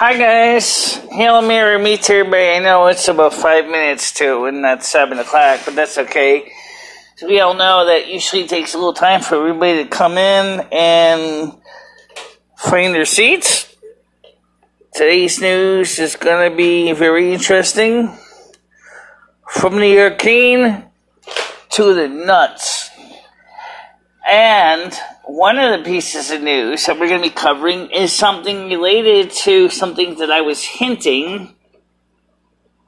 Hi guys, Hail Mary, meet everybody. I know it's about 5 minutes to, and not 7 o'clock, but that's okay. So we all know that usually takes a little time for everybody to come in and find their seats. Today's news is going to be very interesting. From the arcane to the nuts. And one of the pieces of news that we're going to be covering is something related to something that I was hinting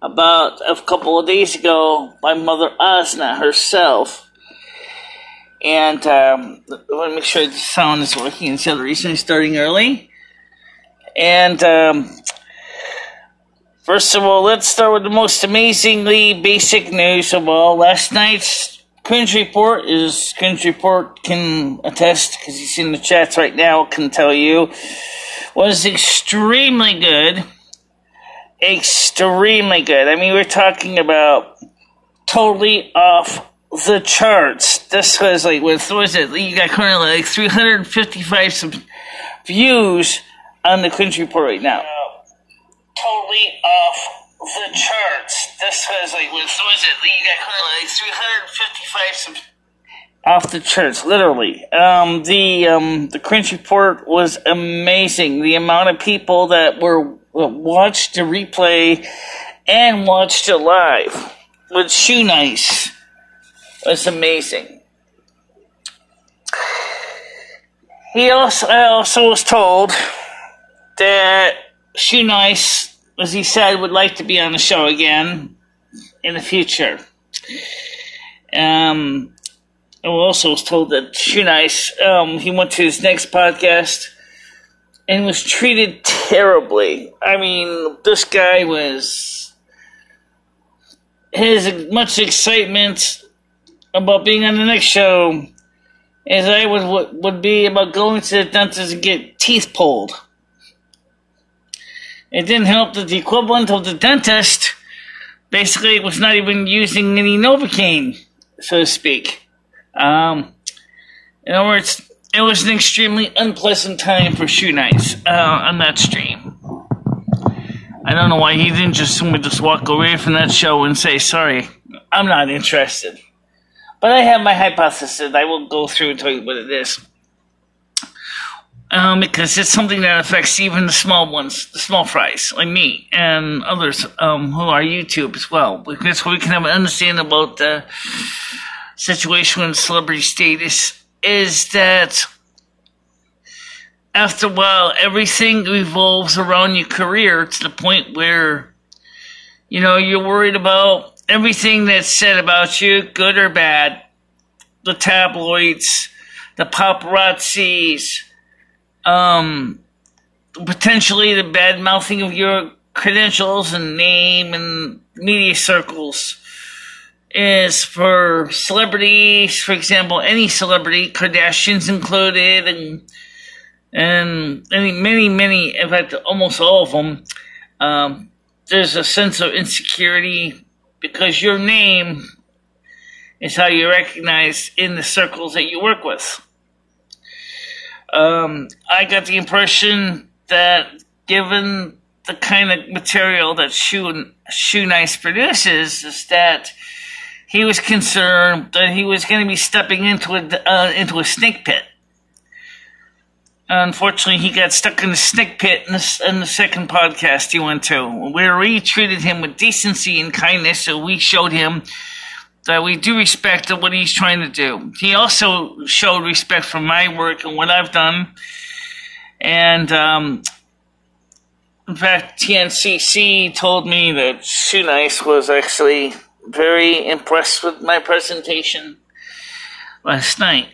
about a couple of days ago by Mother Azna herself. And let me make sure the sound is working. It's the other reason I'm starting early. And first of all, let's start with the most amazingly basic news of all. Last night's Cringe Report can attest, because he's in the chats right now, can tell you, was extremely good. Extremely good. I mean, we're talking about totally off the charts. This was like, what was it? You got currently like 355 views on the Cringe Report right now. Totally off the charts. This was like, what was it? You got currently like 355 off the charts, literally. The Cringe Report was amazing. The amount of people that watched the replay and watched it live with Shoe Nice was amazing. I also was told that Shoe Nice, as he said, would like to be on the show again in the future. I also was told that Shoe Nice, he went to his next podcast and was treated terribly. I mean, this guy has as much excitement about being on the next show as I would be about going to the dentist and get teeth pulled. It didn't help that the equivalent of the dentist basically was not even using any Novocaine, so to speak. In other words, it was an extremely unpleasant time for Shoe Nice on that stream. I don't know why he didn't just walk away from that show and say, sorry, I'm not interested. But I have my hypothesis. I will go through and tell you what it is. Because it's something that affects even the small ones, the small fries, like me, and others who are YouTube as well. Because we can have an understanding about the situation with celebrity status is that after a while, everything revolves around your career to the point where, you're worried about everything that's said about you, good or bad, the tabloids, the paparazzis, potentially the bad mouthing of your credentials and name and media circles is for celebrities, for example, any celebrity, Kardashians included, and many, in fact, almost all of them, there's a sense of insecurity because your name is how you're recognized in the circles that you work with. I got the impression that given the kind of material that Shoe Nice produces, is that he was concerned that he was going to be stepping into a snake pit. Unfortunately, he got stuck in the snake pit in the second podcast he went to, where we treated him with decency and kindness, so we showed him that we do respect what he's trying to do. He also showed respect for my work and what I've done. And, in fact, TNCC told me that Shoe Nice was actually very impressed with my presentation last night.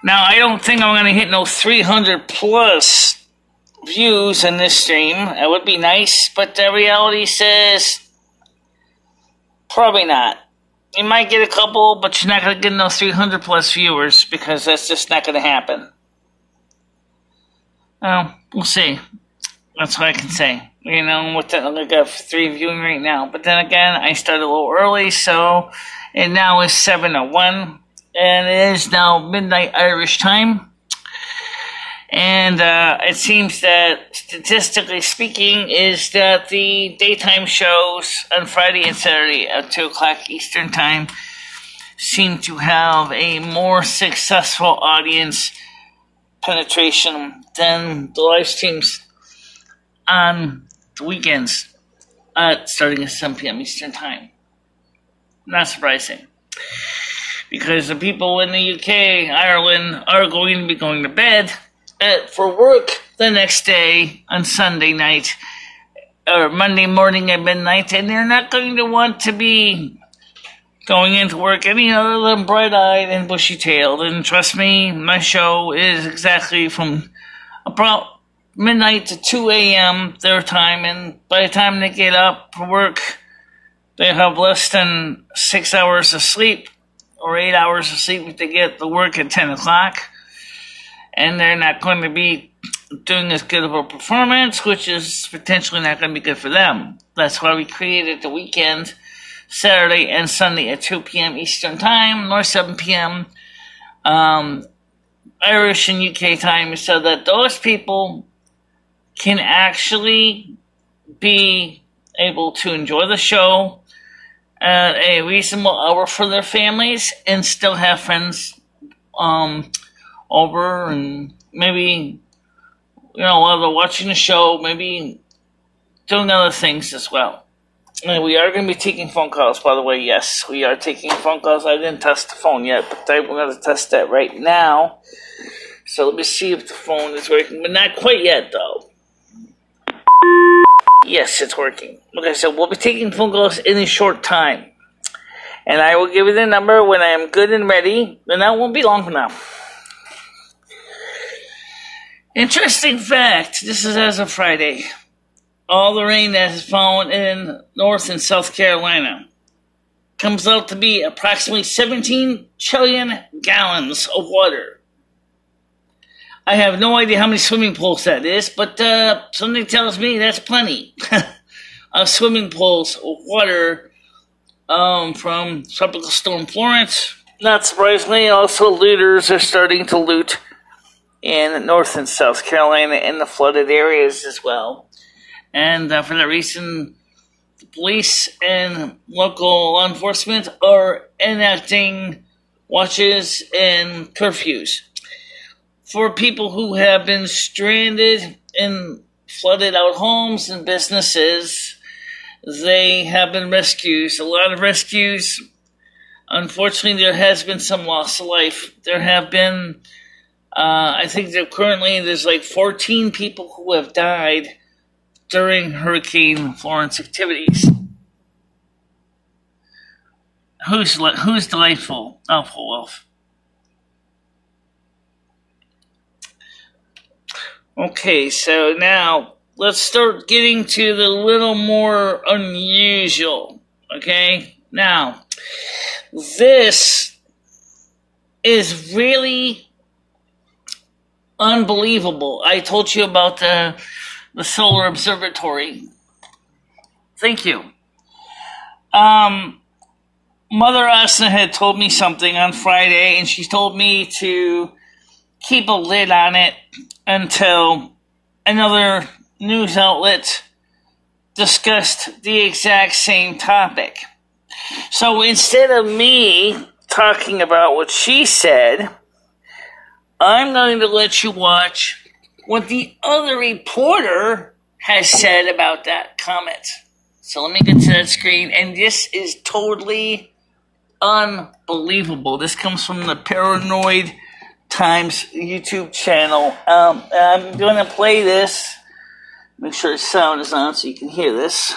Now, I don't think I'm going to hit no 300 plus views in this stream. That would be nice, but the reality says probably not. You might get a couple, but you're not going to get no 300 plus viewers because that's just not going to happen. Well, we'll see. That's what I can say. I got 3 viewing right now. But then again, I started a little early, so it now is 7:01, and it is now midnight Irish time. And it seems that, statistically speaking, is that the daytime shows on Friday and Saturday at 2 o'clock Eastern Time seem to have a more successful audience penetration than the live streams on the weekends starting at 7 p.m. Eastern Time. Not surprising. Because the people in the UK, Ireland, are going to be going to bed for work the next day on Sunday night or Monday morning at midnight, and they're not going to want to be going into work any other than bright-eyed and bushy-tailed. And trust me, my show is exactly from about midnight to 2 a.m. their time, and by the time they get up for work, they have less than 6 hours of sleep, or 8 hours of sleep if they get to work at 10 o'clock. And they're not going to be doing as good of a performance, which is potentially not going to be good for them. That's why we created the weekend, Saturday and Sunday at 2 p.m. Eastern Time, or 7 p.m. Irish and UK time, so that those people can actually be able to enjoy the show at a reasonable hour for their families and still have friends over, and maybe, while they're watching the show, maybe doing other things as well. And we are going to be taking phone calls, by the way. Yes, we are taking phone calls. I didn't test the phone yet, but I'm going to test that right now. So let me see if the phone is working, but not quite yet, though. Yes, it's working. Okay, so we'll be taking phone calls in a short time. And I will give you the number when I am good and ready, and that won't be long from now. Interesting fact, this is as of Friday. All the rain that has fallen in North and South Carolina comes out to be approximately 17 trillion gallons of water. I have no idea how many swimming pools that is, but something tells me that's plenty of swimming pools of water from Tropical Storm Florence. Not surprisingly, also looters are starting to loot in North and South Carolina in the flooded areas as well. And for that reason, the police and local law enforcement are enacting watches and curfews for people who have been stranded in flooded out homes and businesses. They have been rescues. A lot of rescues. Unfortunately, there has been some loss of life. There have been, I think that currently there's like 14 people who have died during Hurricane Florence activities. Who's delightful? Awful Wolf. Okay, so now let's start getting to the little more unusual. Okay, now this is really unbelievable. I told you about the Solar Observatory. Thank you. Mother Azna had told me something on Friday, and she told me to keep a lid on it until another news outlet discussed the exact same topic. So instead of me talking about what she said, I'm going to let you watch what the other reporter has said about that comment. So let me get to that screen, and this is totally unbelievable. This comes from the Paranoid Times YouTube channel. I'm going to play this. Make sure the sound is on so you can hear this,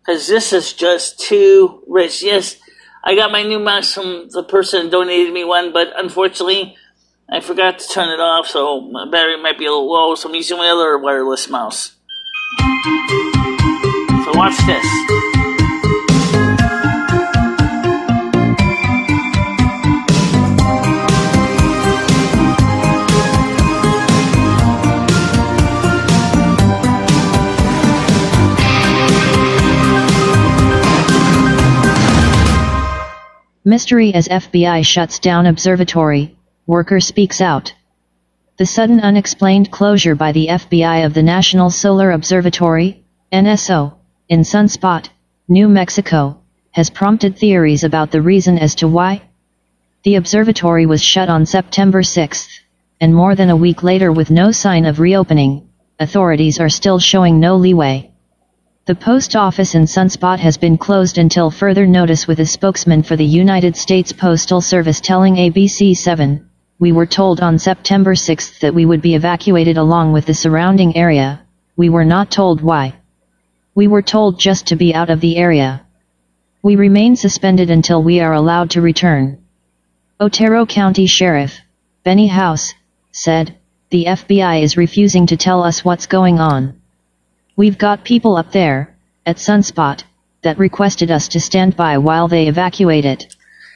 because this is just too rich. Yes, I got my new mouse from the person who donated me one, but unfortunately I forgot to turn it off, so my battery might be a little low, so I'm using my other wireless mouse. So watch this. Mystery as FBI shuts down observatory, worker speaks out. The sudden unexplained closure by the FBI of the National Solar Observatory, NSO, in Sunspot, New Mexico, has prompted theories about the reason as to why. The observatory was shut on September 6, and more than a week later with no sign of reopening, authorities are still showing no leeway. The post office in Sunspot has been closed until further notice, with a spokesman for the United States Postal Service telling ABC7, "We were told on September 6 that we would be evacuated along with the surrounding area. We were not told why. We were told just to be out of the area. We remain suspended until we are allowed to return." Otero County Sheriff Benny House said, "The FBI is refusing to tell us what's going on. We've got people up there, at Sunspot, that requested us to stand by while they evacuate it."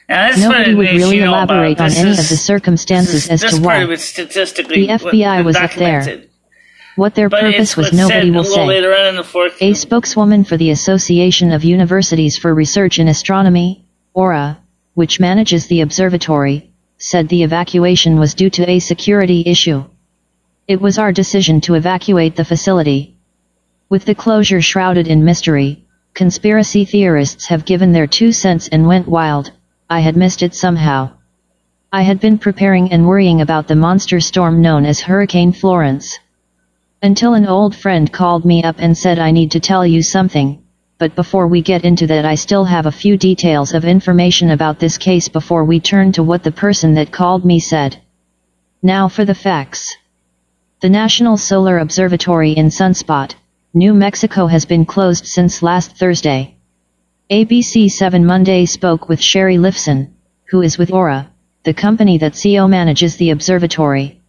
Nobody would really elaborate on any of the circumstances as to why. The FBI was up there. What their purpose was, nobody will say. A spokeswoman for the Association of Universities for Research in Astronomy, AURA, which manages the observatory, said the evacuation was due to a security issue. "It was our decision to evacuate the facility." With the closure shrouded in mystery, conspiracy theorists have given their 2 cents and went wild. "I had missed it somehow. I had been preparing and worrying about the monster storm known as Hurricane Florence. Until an old friend called me up and said, I need to tell you something, but before we get into that I still have a few details of information about this case before we turn to what the person that called me said. Now for the facts. The National Solar Observatory in Sunspot, New Mexico has been closed since last Thursday. ABC 7 Monday spoke with Sherry Lifson, who is with AURA, the company that CO manages the observatory.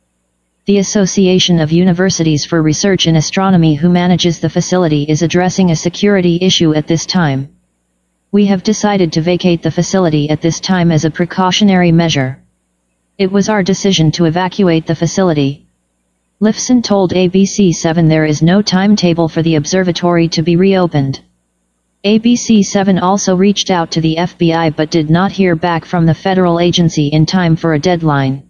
The Association of Universities for Research in Astronomy, who manages the facility, is addressing a security issue at this time. "We have decided to vacate the facility at this time as a precautionary measure. It was our decision to evacuate the facility." Lifson told ABC7 there is no timetable for the observatory to be reopened. ABC7 also reached out to the FBI but did not hear back from the federal agency in time for a deadline.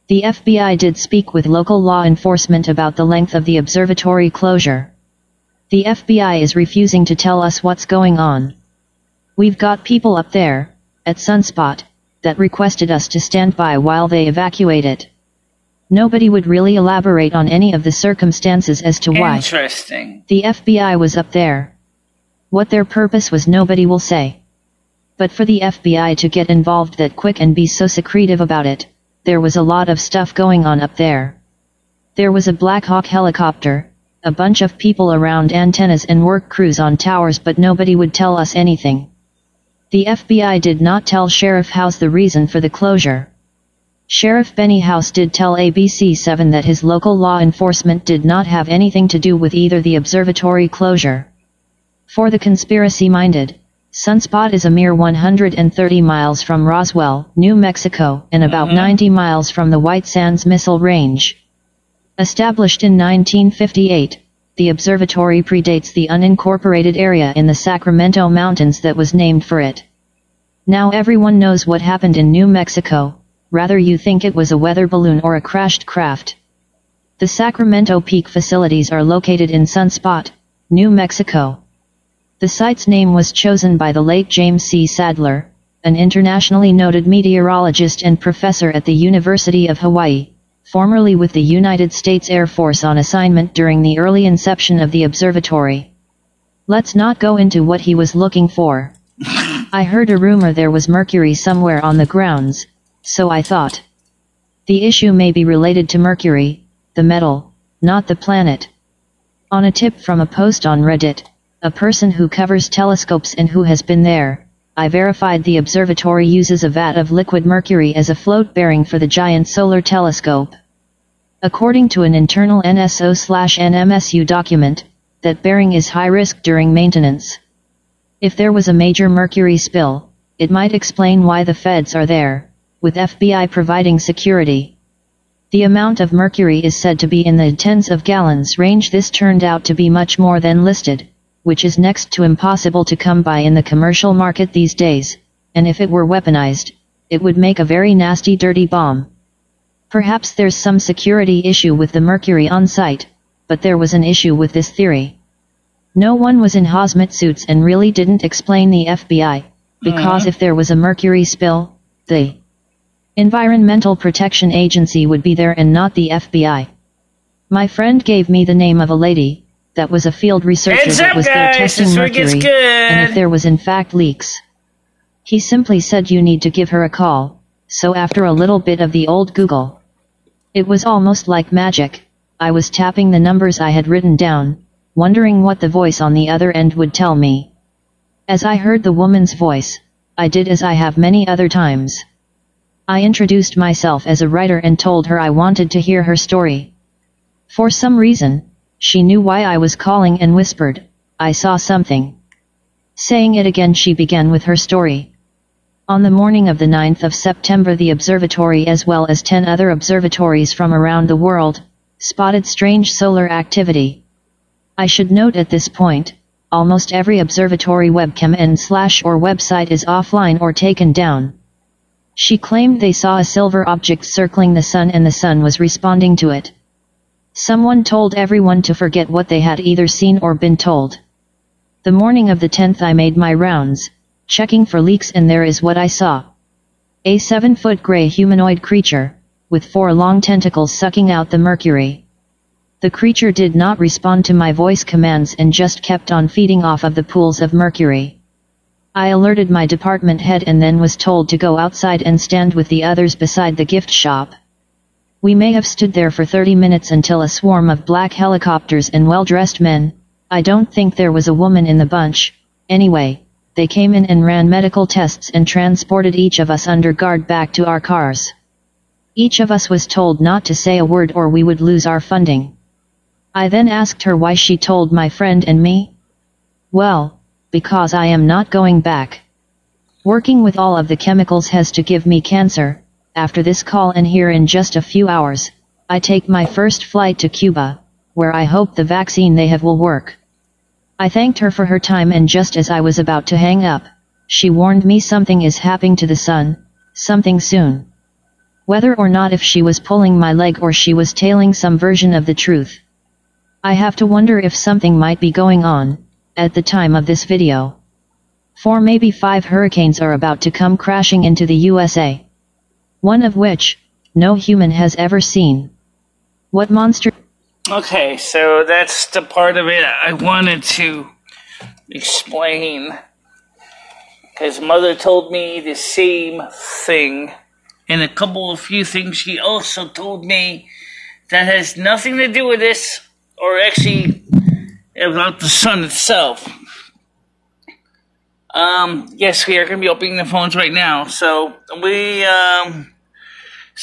The FBI did speak with local law enforcement about the length of the observatory closure. "The FBI is refusing to tell us what's going on. We've got people up there, at Sunspot, that requested us to stand by while they evacuate it." Nobody would really elaborate on any of the circumstances as to why. Interesting. The FBI was up there. What their purpose was, nobody will say. But for the FBI to get involved that quick and be so secretive about it, there was a lot of stuff going on up there. There was a Black Hawk helicopter, a bunch of people around antennas and work crews on towers, but nobody would tell us anything. The FBI did not tell Sheriff House the reason for the closure. Sheriff Benny House did tell ABC7 that his local law enforcement did not have anything to do with either the observatory closure. For the conspiracy-minded, Sunspot is a mere 130 miles from Roswell, New Mexico, and about 90 miles from the White Sands Missile Range. Established in 1958, the observatory predates the unincorporated area in the Sacramento Mountains that was named for it. Now everyone knows what happened in New Mexico, rather you think it was a weather balloon or a crashed craft. The Sacramento Peak facilities are located in Sunspot, New Mexico. The site's name was chosen by the late James C. Sadler, an internationally noted meteorologist and professor at the University of Hawaii, formerly with the United States Air Force on assignment during the early inception of the observatory. Let's not go into what he was looking for. I heard a rumor there was mercury somewhere on the grounds, so I thought. The issue may be related to mercury, the metal, not the planet. On a tip from a post on Reddit, a person who covers telescopes and who has been there, I verified the observatory uses a vat of liquid mercury as a float bearing for the giant solar telescope. According to an internal NSO/NMSU document, that bearing is high risk during maintenance. If there was a major mercury spill, it might explain why the feds are there, with FBI providing security. The amount of mercury is said to be in the tens of gallons range. This turned out to be much more than listed, which is next to impossible to come by in the commercial market these days, and if it were weaponized, it would make a very nasty dirty bomb. Perhaps there's some security issue with the mercury on site, but there was an issue with this theory. No one was in hazmat suits and really didn't explain the FBI, because if there was a mercury spill, the Environmental Protection Agency would be there and not the FBI. My friend gave me the name of a lady that was a field researcher that was there testing mercury, and if there was in fact leaks. He simply said you need to give her a call, so after a little bit of the old Google, it was almost like magic. I was tapping the numbers I had written down, wondering what the voice on the other end would tell me. As I heard the woman's voice, I did as I have many other times. I introduced myself as a writer and told her I wanted to hear her story. For some reason, she knew why I was calling and whispered, "I saw something." Saying it again, she began with her story. On the morning of the 9th of September, the observatory as well as 10 other observatories from around the world spotted strange solar activity. I should note at this point, almost every observatory webcam and/or website is offline or taken down. She claimed they saw a silver object circling the sun and the sun was responding to it. Someone told everyone to forget what they had either seen or been told. The morning of the 10th I made my rounds, checking for leaks, and there is what I saw. A 7-foot gray humanoid creature, with 4 long tentacles sucking out the mercury. The creature did not respond to my voice commands and just kept on feeding off of the pools of mercury. I alerted my department head and then was told to go outside and stand with the others beside the gift shop. We may have stood there for 30 minutes until a swarm of black helicopters and well-dressed men, I don't think there was a woman in the bunch, anyway, they came in and ran medical tests and transported each of us under guard back to our cars. Each of us was told not to say a word or we would lose our funding. I then asked her why she told my friend and me. Well, because I am not going back. Working with all of the chemicals has to give me cancer. After this call and here in just a few hours, I take my first flight to Cuba, where I hope the vaccine they have will work. I thanked her for her time, and just as I was about to hang up, she warned me something is happening to the sun, something soon. Whether or not if she was pulling my leg or she was telling some version of the truth. I have to wonder if something might be going on, at the time of this video. 4 maybe 5 hurricanes are about to come crashing into the USA. One of which, no human has ever seen. What monster... Okay, so that's the part of it I wanted to explain. Because Mother told me the same thing. And a few things she also told me that has nothing to do with this, or actually about the sun itself. Yes, we are going to be opening the phones right now. So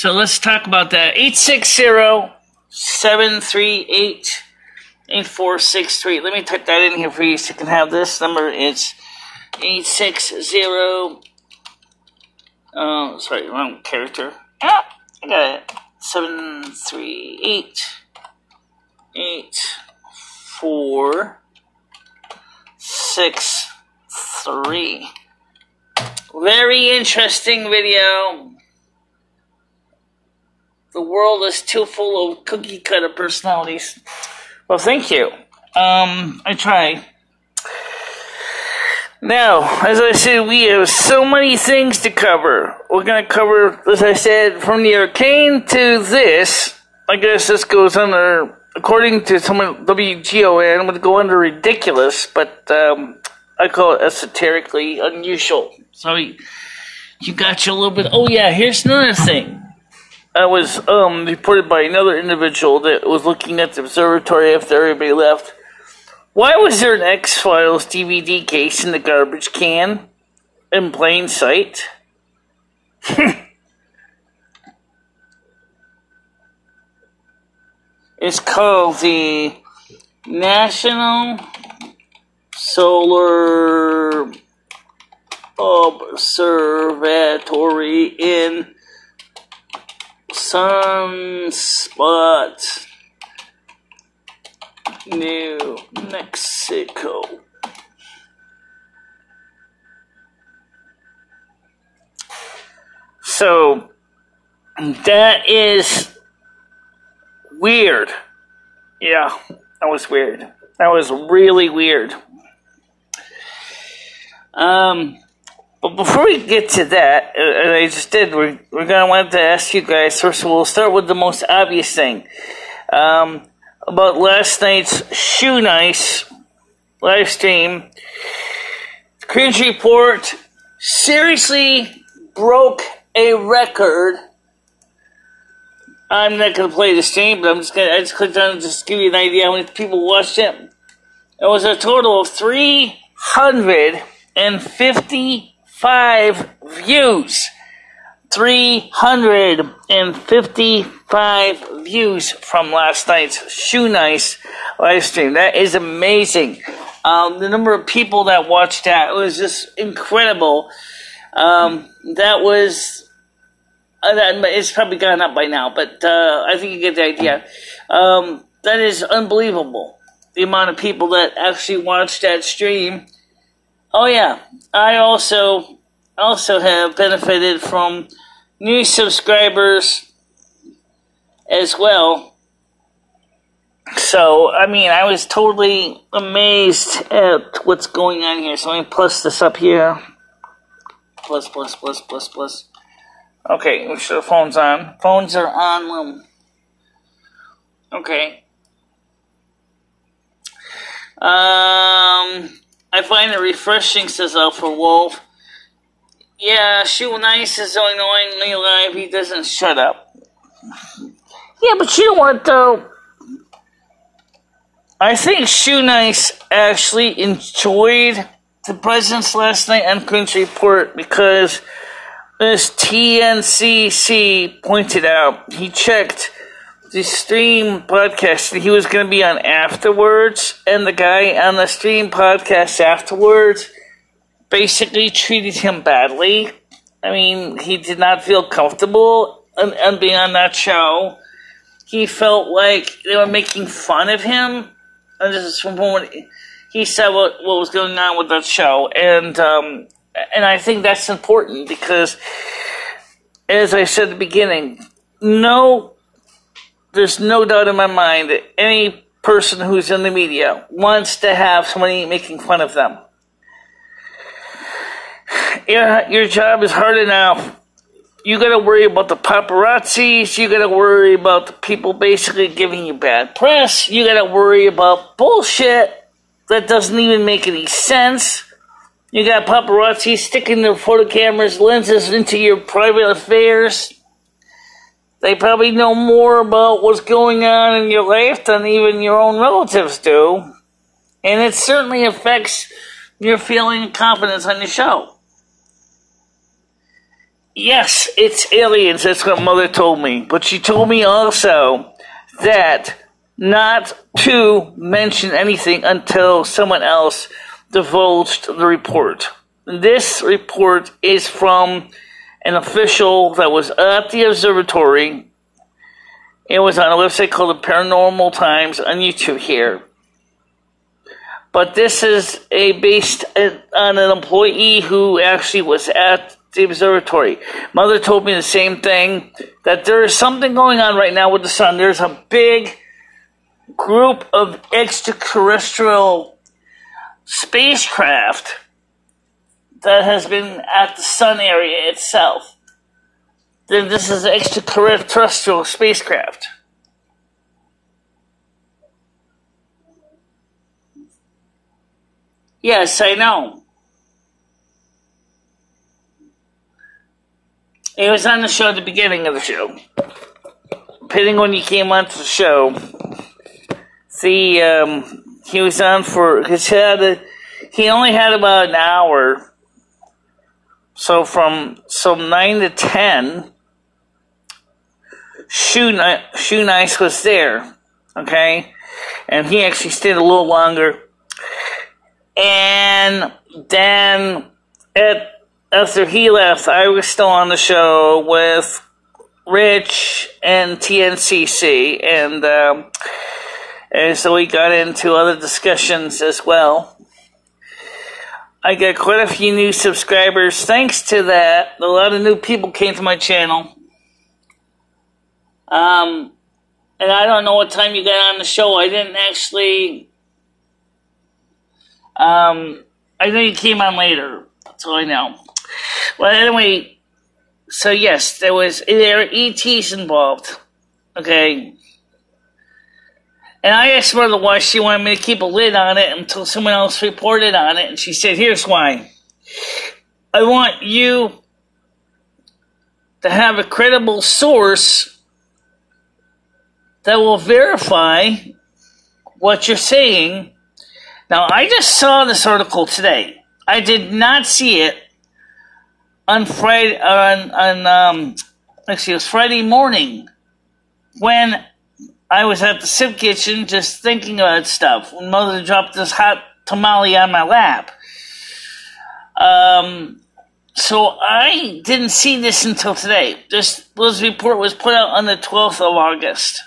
let's talk about that. 860-738-8463. Let me type that in here for you so you can have this number. It's 860. Sorry, wrong character. I got it. 738-8463. Very interesting video. The world is too full of cookie cutter personalities. Well, thank you. I try. Now, as I said, we have so many things to cover. We're going to cover, as I said, from the arcane to this. I guess this goes under, according to someone, WGON, it would go under ridiculous, but I call it esoterically unusual. So you got you a little bit. Oh yeah, here's another thing. I was reported by another individual that was looking at the observatory after everybody left. Why was there an X-Files DVD case in the garbage can in plain sight? It's called the National Solar Observatory in Sunspot, New Mexico. So, That is weird. Yeah, that was weird. That was really weird. But before we get to that, I just did, we're going to want to ask you guys, first of all, we'll start with the most obvious thing. About last night's Shoe Nice live stream. Cringe Report seriously broke a record. I'm not going to play the stream, but I just clicked on it just to give you an idea how many people watched it. It was a total of 355 views. 355 views from last night's Shoe Nice live stream. That is amazing. The number of people that watched that was just incredible. That was... it's probably gone up by now, but I think you get the idea. That is unbelievable, the amount of people that actually watched that stream. Oh yeah, I also have benefited from new subscribers as well. So, I mean, I was totally amazed at what's going on here. So let me plus this up here. Plus. Okay, make sure the phone's on. Phones are on. Okay. I find it refreshing, says Alpha Wolf. Yeah, Shoe Nice is so annoyingly live, he doesn't shut up. Yeah, but you know what, though? I think Shoe Nice actually enjoyed the presence last night on Cringe Report because, as TNCC pointed out, he checked the stream podcast that he was going to be on afterwards, and the guy on the stream podcast afterwards basically treated him badly. I mean, he did not feel comfortable on being on that show. He felt like they were making fun of him. And this is from when he said what was going on with that show, and I think that's important because, as I said at the beginning, there's no doubt in my mind that any person who's in the media wants to have somebody making fun of them. Your job is hard enough. You gotta worry about the paparazzis. You gotta worry about the people basically giving you bad press. You gotta worry about bullshit that doesn't even make any sense. You got paparazzi sticking their photo cameras, lenses into your private affairs. They probably know more about what's going on in your life than even your own relatives do. And it certainly affects your feeling of confidence on your show. Yes, it's aliens, that's what Mother told me. But she told me also that not to mention anything until someone else divulged the report. This report is from an official that was at the observatory. It was on a website called the Paranormal Times on YouTube here. But this is based on an employee who actually was at the observatory. Mother told me the same thing, that there is something going on right now with the sun. There's a big group of extraterrestrial spacecraft that has been at the sun area itself. Then this is an extraterrestrial spacecraft. Yes, I know. He was on the show at the beginning of the show. Depending when you came onto the show. He was on for, because he only had about an hour. So from 9 to 10, Shoe Nice was there. Okay? And he actually stayed a little longer. And then after he left, I was still on the show with Rich and TNCC, and so we got into other discussions as well. I got quite a few new subscribers. Thanks to that, a lot of new people came to my channel. And I don't know what time you got on the show. I didn't actually. I know you came on later. That's all I know. Well, anyway, so yes, there are ETs involved. Okay. And I asked Mother why she wanted me to keep a lid on it until someone else reported on it, and she said, here's why. I want you to have a credible source that will verify what you're saying. Now, I just saw this article today. I did not see it on Friday, it was Friday morning when I was at the soup kitchen just thinking about stuff when Mother dropped this hot tamale on my lap. So I didn't see this until today. This report was put out on the 12th of August.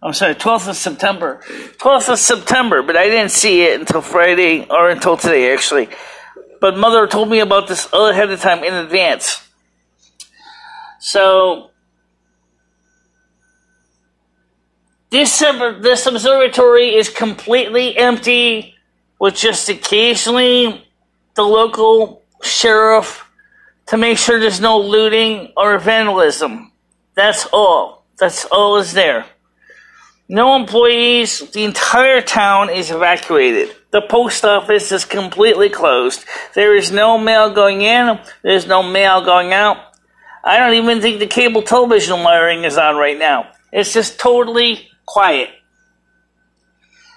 I'm sorry, 12th of September. 12th of September, but I didn't see it until Friday, or until today, actually. But Mother told me about this ahead of time in advance. So, this observatory is completely empty, with just occasionally the local sheriff to make sure there's no looting or vandalism. That's all. That's all is there. No employees. The entire town is evacuated. The post office is completely closed. There is no mail going in. There's no mail going out. I don't even think the cable television wiring is on right now. It's just totally quiet.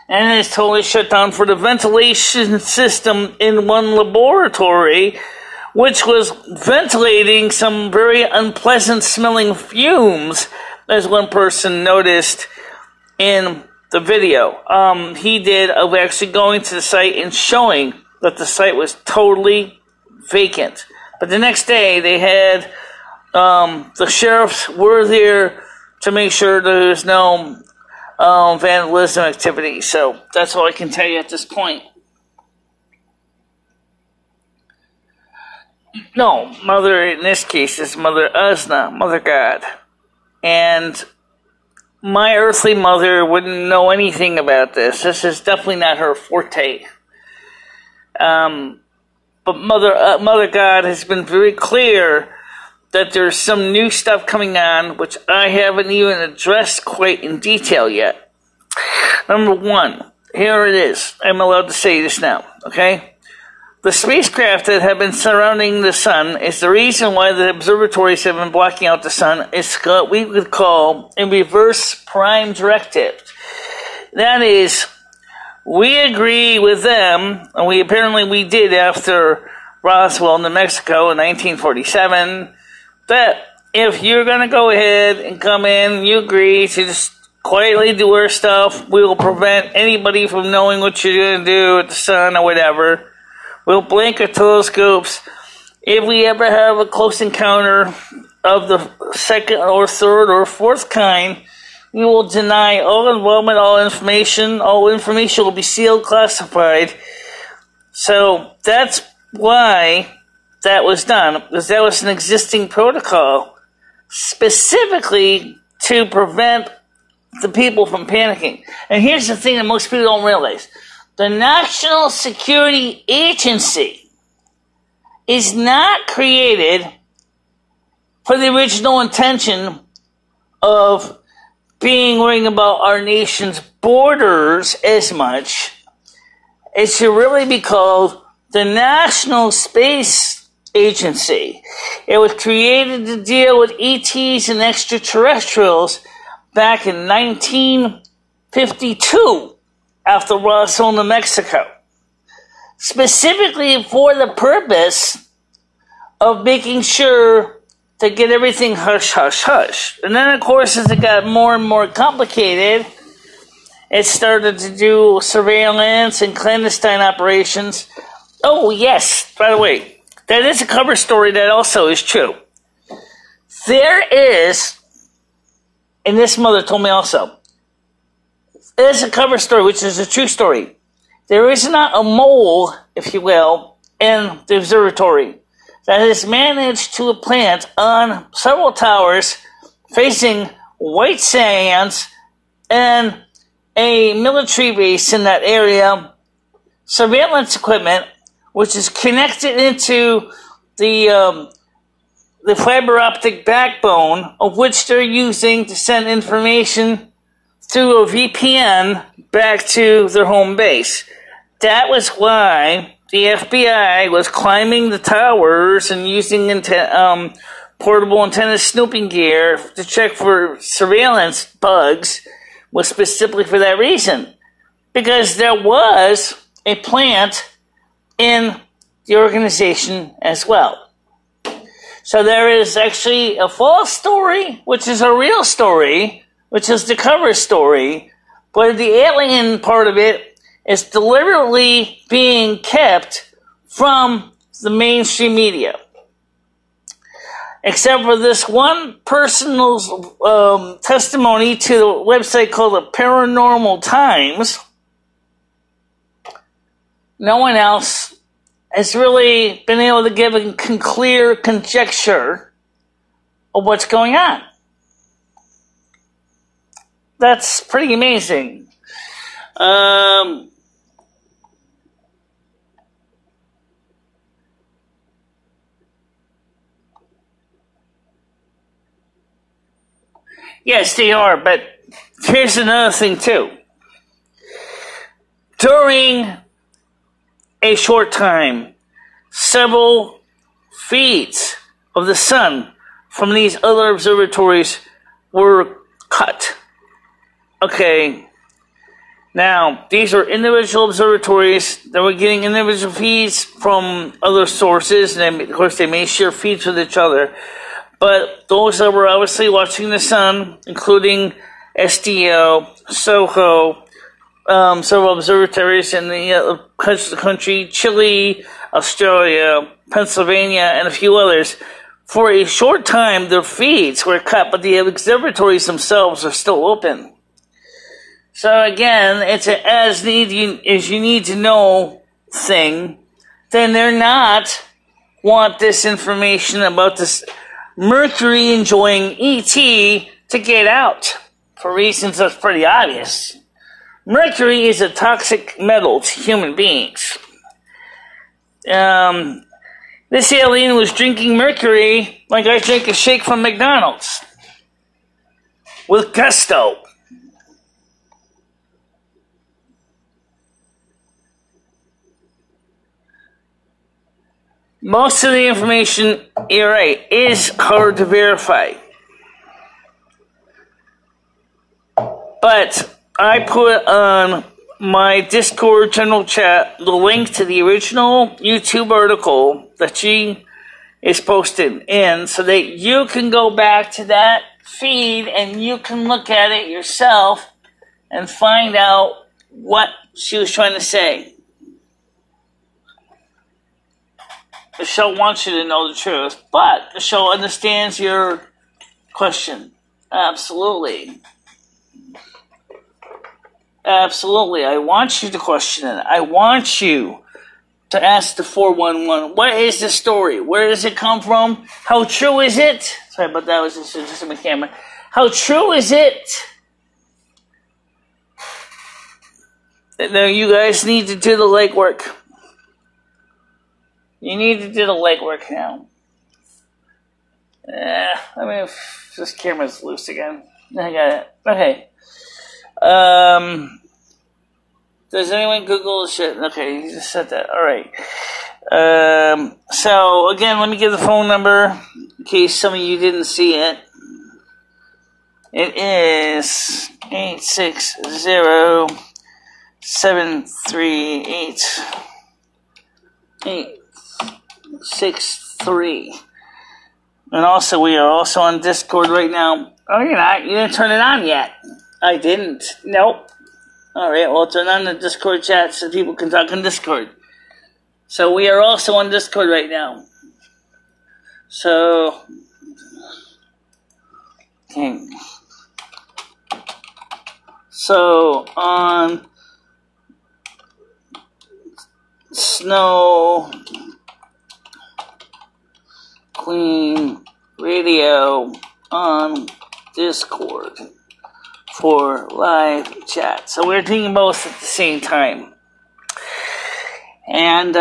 And it's totally shut down for the ventilation system in one laboratory, which was ventilating some very unpleasant smelling fumes, as one person noticed in the video he did of actually going to the site and showing that the site was totally vacant. But the next day they had the sheriffs were there to make sure there was no vandalism activity. So that's all I can tell you at this point. No, Mother in this case is Mother Azna, Mother God. And my earthly mother wouldn't know anything about this. This is definitely not her forte. But Mother God has been very clear that there's some new stuff coming on, which I haven't even addressed quite in detail yet. Number one, here it is. I'm allowed to say this now, okay? The spacecraft that have been surrounding the sun is the reason why the observatories have been blocking out the sun. It's what we would call a reverse prime directive. That is, we agree with them, and we did after Roswell, New Mexico in 1947, that if you're going to go ahead and come in, you agree to just quietly do our stuff, we will prevent anybody from knowing what you're going to do with the sun or whatever. We'll blink our telescopes. If we ever have a close encounter of the second or third or fourth kind, we will deny all involvement, all information will be sealed, classified. So that's why that was done, because that was an existing protocol specifically to prevent the people from panicking. And here's the thing that most people don't realize. The National Security Agency is not created for the original intention of being worrying about our nation's borders as much. It should really be called the National Space Agency. It was created to deal with ETs and extraterrestrials back in 1952 after Roswell, New Mexico. Specifically for the purpose of making sure to get everything hush, hush, hush. And then, of course, as it got more and more complicated, it started to do surveillance and clandestine operations. Oh, yes, by the way, that is a cover story that also is true. There is, and this mother told me also, there's a cover story, which is a true story. There is not a mole, if you will, in the observatory that has managed to plant on several towers facing white sands and a military base in that area, surveillance equipment, which is connected into the fiber optic backbone of which they're using to send information through a VPN back to their home base. That was why the FBI was climbing the towers and using portable antenna snooping gear to check for surveillance bugs, was specifically for that reason. Because there was a plant in the organization as well. So there is actually a false story, which is a real story, which is the cover story, but the alien part of it is deliberately being kept from the mainstream media. Except for this one person's testimony to the website called the Paranormal Times, no one else has really been able to give a clear conjecture of what's going on. That's pretty amazing. Yes, they are, but here's another thing too. During a short time, several feeds of the sun from these other observatories were cut. Okay, now these are individual observatories that were getting individual feeds from other sources, and of course they may share feeds with each other. But those that were obviously watching the sun, including SDO, SOHO, several observatories in the country, Chile, Australia, Pennsylvania, and a few others, for a short time their feeds were cut, but the observatories themselves are still open. So again, it's an as you need to know thing. Then they're not want this information about this Mercury enjoying ET to get out for reasons that's pretty obvious. Mercury is a toxic metal to human beings. This alien was drinking mercury like I drink a shake from McDonald's with gusto. Most of the information, you're right, is hard to verify. But I put on my Discord general chat the link to the original YouTube article that she is posted in so that you can go back to that feed and you can look at it yourself and find out what she was trying to say. The show wants you to know the truth, but the show understands your question. Absolutely. Absolutely. I want you to question it. I want you to ask the 411, what is the story? Where does it come from? How true is it? Sorry about that. Was just in my camera. How true is it? Now you guys need to do the legwork. You need to do the legwork now. This camera's loose again. I got it. Okay. Does anyone Google shit? Okay, you just said that. Alright. So, again, let me give the phone number in case some of you didn't see it. It is 860-738-863. And also, we are also on Discord right now. Oh, you're not? You didn't turn it on yet. I didn't. Nope. Alright, well, turn on the Discord chat so people can talk on Discord. So, we are also on Discord right now. So, okay. So, on Snow Queen Radio on Discord for live chat. So we're doing both at the same time. And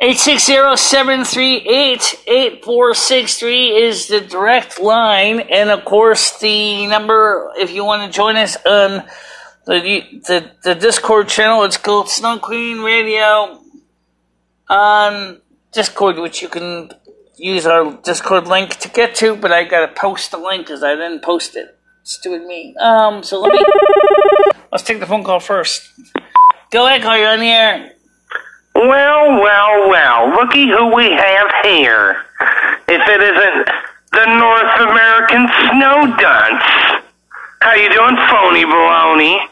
860-738-8463 is the direct line. And of course, the number, if you want to join us on the Discord channel, it's called Snow Queen Radio on Discord, which you can use our Discord link to get to, but I gotta post the link because I didn't post it. Stupid me. So let's take the phone call first. Go ahead, call, you're on the air. Well, looky who we have here. If it isn't the North American snow dunce. How you doing, phony baloney?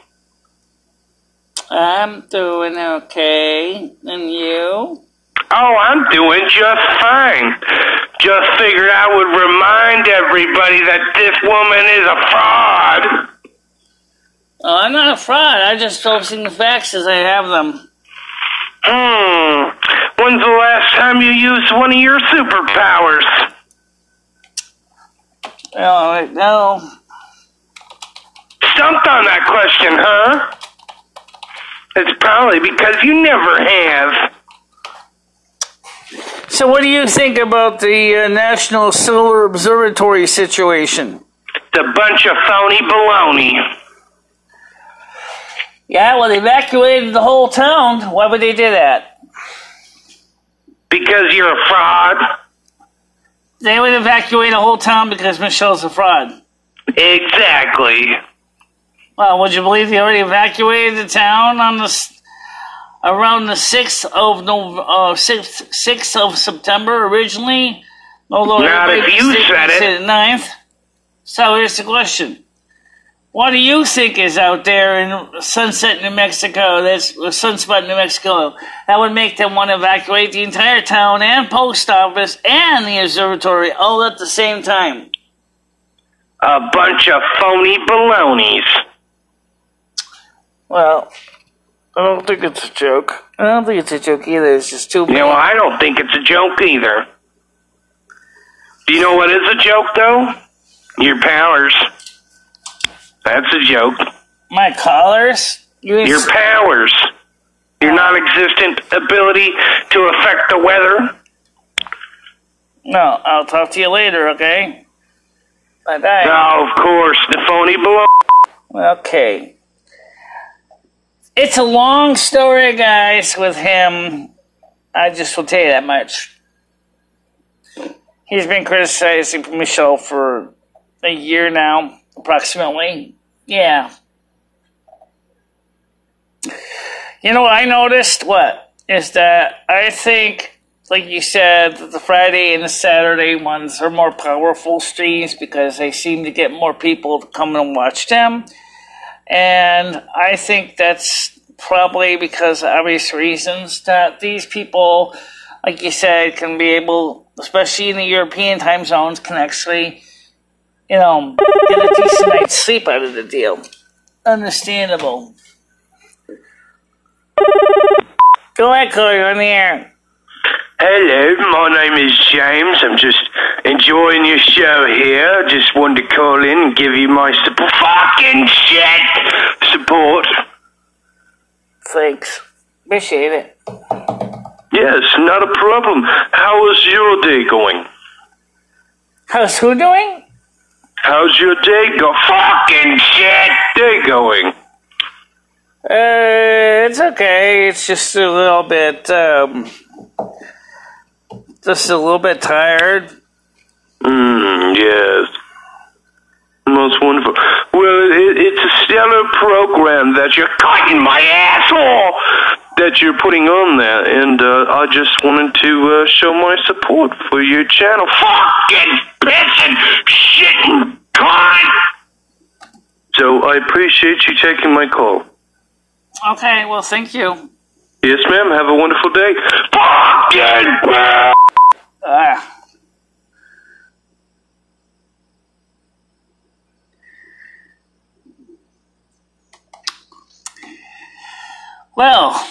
I'm doing okay. And you? Oh, I'm doing just fine. Just figured I would remind everybody that this woman is a fraud. Oh, I'm not a fraud. I just posting the facts as I have them. When's the last time you used one of your superpowers? Oh, no. Stumped on that question, huh? It's probably because you never have. So what do you think about the National Solar Observatory situation? It's a bunch of phony baloney. Yeah, well, they evacuated the whole town. Why would they do that? Because you're a fraud. They would evacuate a whole town because Michelle's a fraud. Exactly. Well, would you believe they already evacuated the town on around the 6th of September originally? Although not if you said it. 9th. So here's the question. What do you think is out there in Sunset, New Mexico, Sunspot, New Mexico, that would make them want to evacuate the entire town and post office and the observatory all at the same time? A bunch of phony balonies. Well, I don't think it's a joke. I don't think it's a joke either. It's just too bad. No, I don't think it's a joke either. Do you know what is a joke, though? Your powers. That's a joke. My collars? Your powers. Your non-existent ability to affect the weather. No, I'll talk to you later, okay? Bye-bye. Oh, of course, the phony baloney. Okay. It's a long story, guys, with him. I just will tell you that much. He's been criticizing Michele for a year now, approximately. Yeah. You know what I noticed? What? Is that I think, like you said, that the Friday and the Saturday ones are more powerful streams because they seem to get more people to come and watch them. And I think that's probably because of obvious reasons that these people, like you said, can be able, especially in the European time zones, can actually, get a decent night's sleep out of the deal. Understandable. Go ahead, Corey, on the air. Hello, my name is James. I'm just enjoying your show here. Just wanted to call in and give you my support. Thanks. Appreciate it. Yes, not a problem. How was your day going? How's who doing? How's your day going? It's okay. It's just a little bit, tired. Yes. Most wonderful. Well, it's a stellar program that you're cutting my asshole that you're putting on there, and I just wanted to show my support for your channel. Fucking pissing, shitting, cunt! So I appreciate you taking my call. Okay, well, thank you. Yes, ma'am. Have a wonderful day. Fucking Well,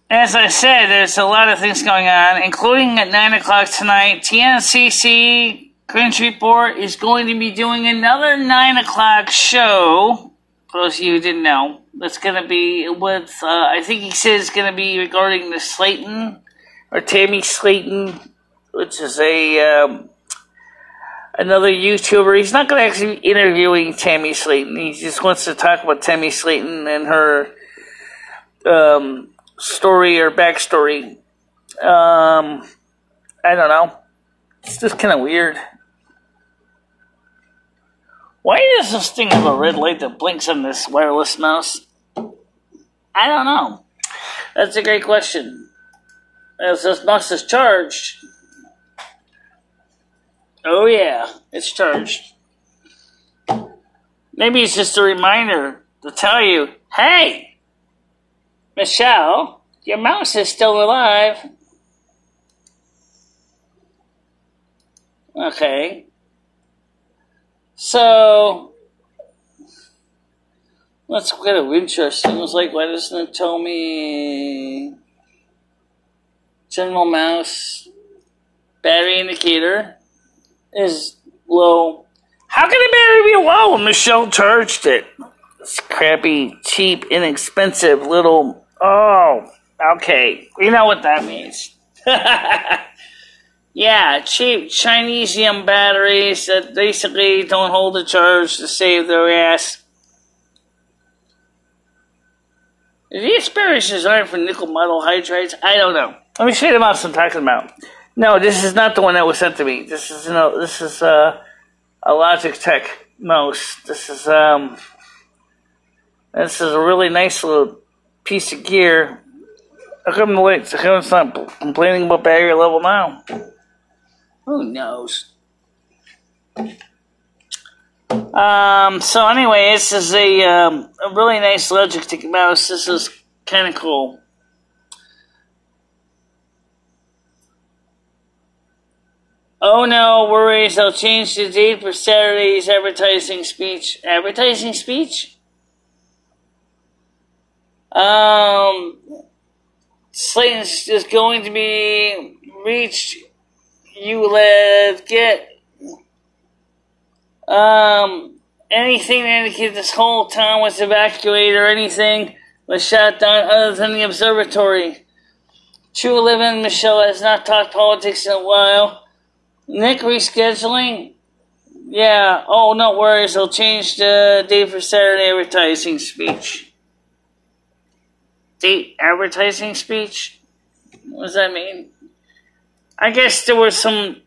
as I said, there's a lot of things going on, including at 9 o'clock tonight, TNCC Crunch Report is going to be doing another 9 o'clock show. For those of you who didn't know, that's going to be with, I think he said it's going to be regarding the Slayton, or Tammy Slayton, which is another YouTuber. He's not going to actually be interviewing Tammy Slayton. He just wants to talk about Tammy Slayton and her story or backstory. I don't know. It's just kind of weird. Why does this thing have a red light that blinks on this wireless mouse? I don't know. That's a great question. As this mouse is charged. Oh yeah, it's charged. Maybe it's just a reminder to tell you, hey, Michele, your mouse is still alive. Okay. So, that's kind of interesting. It was like, why doesn't it tell me general mouse battery indicator is low? How can the battery be low when Michele charged it? This crappy, cheap, inexpensive little... Oh, okay. You know what that means. Yeah, cheap Chinesium batteries that basically don't hold a charge to save their ass. These batteries designed for nickel metal hydrides? I don't know. Let me show you the mouse I'm talking about. No, this is not the one that was sent to me. This is a Logitech mouse. This is a really nice little piece of gear. How come it's not complaining about battery level now? Who knows? So anyway, this is a really nice Logitech mouse. This is kind of cool. Oh no, worries, they'll change the date for Saturday's advertising speech. Advertising speech? Slayton's is going to be reached. Yule get anything that indicates this whole town was evacuated or anything was shut down other than the observatory. True living, Michele has not talked politics in a while. Nick rescheduling? Yeah, oh, no worries, they'll change the date for Saturday advertising speech. Date advertising speech? What does that mean? I guess there were things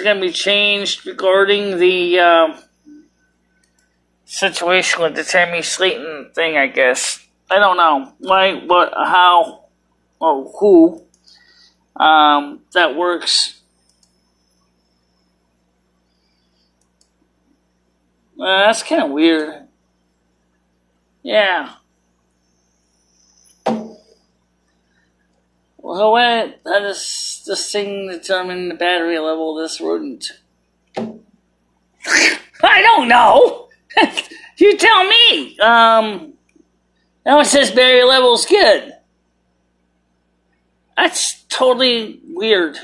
are going to be changed regarding the situation with the Tammy Slayton thing, I guess. I don't know why, what, how, or who that works. That's kind of weird. Yeah. Well, how does this thing determine the battery level of this rodent? I don't know! You tell me! Now it says battery level's good. That's totally weird.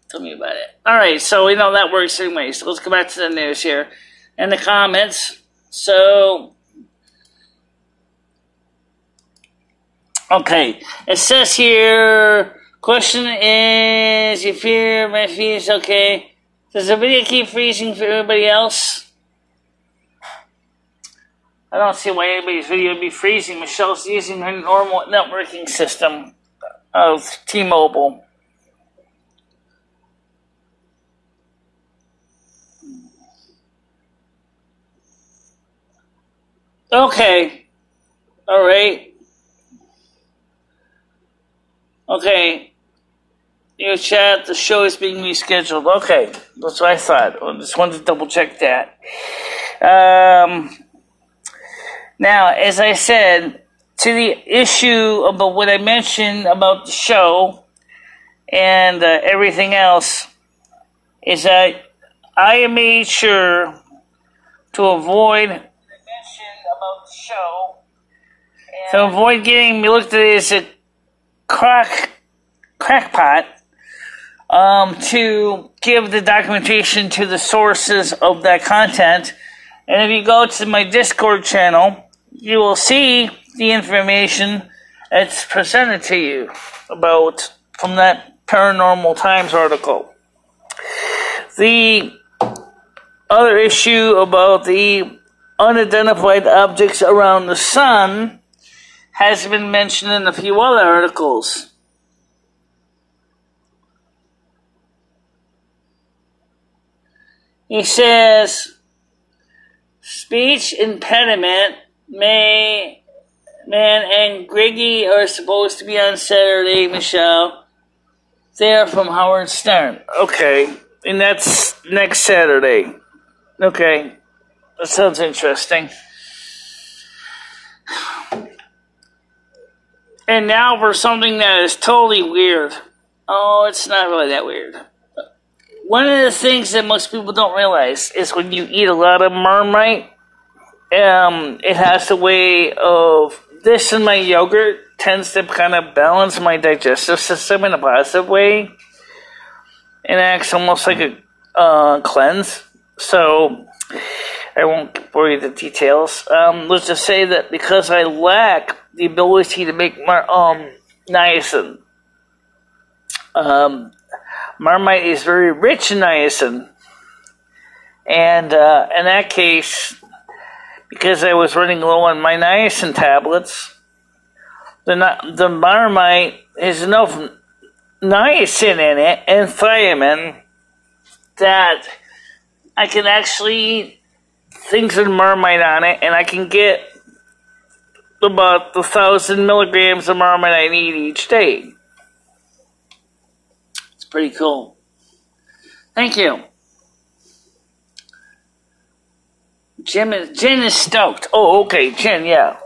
Tell me about it. Alright, so we know that works anyway, so let's go back to the news here. And the comments. So... Okay, it says here, question is, you fear my feet is okay. Does the video keep freezing for everybody else? I don't see why anybody's video would be freezing. Michele's using her normal networking system of T-Mobile. Okay, alright. Okay, your chat, the show is being rescheduled. Okay, that's what I thought. I just wanted to double check that. Now, as I said, to the issue about what I mentioned about the show and everything else, is that I made sure to avoid getting me looked at it as a crackpot to give the documentation to the sources of that content. And if you go to my Discord channel, you will see the information that's presented to you about from that Paranormal Times article. The other issue about the unidentified objects around the sun has been mentioned in a few other articles. He says, speech impediment, man and Griggy are supposed to be on Saturday, Michele. They are from Howard Stern. Okay, and that's next Saturday. Okay, that sounds interesting. And now for something that is totally weird. Oh, it's not really that weird. One of the things that most people don't realize is when you eat a lot of Marmite, it has a way of, this in my yogurt tends to kind of balance my digestive system in a positive way. It acts almost like a cleanse. So I won't bore you with the details. Let's just say that because I lack the ability to make niacin, Marmite is very rich in niacin. And in that case, because I was running low on my niacin tablets, the Marmite has enough niacin in it and thiamine that I can actually eat things with Marmite on it, and I can get about 1,000 milligrams of Marmite I need each day. It's pretty cool. Thank you. Jen is stoked. Oh, okay, Jen, yeah.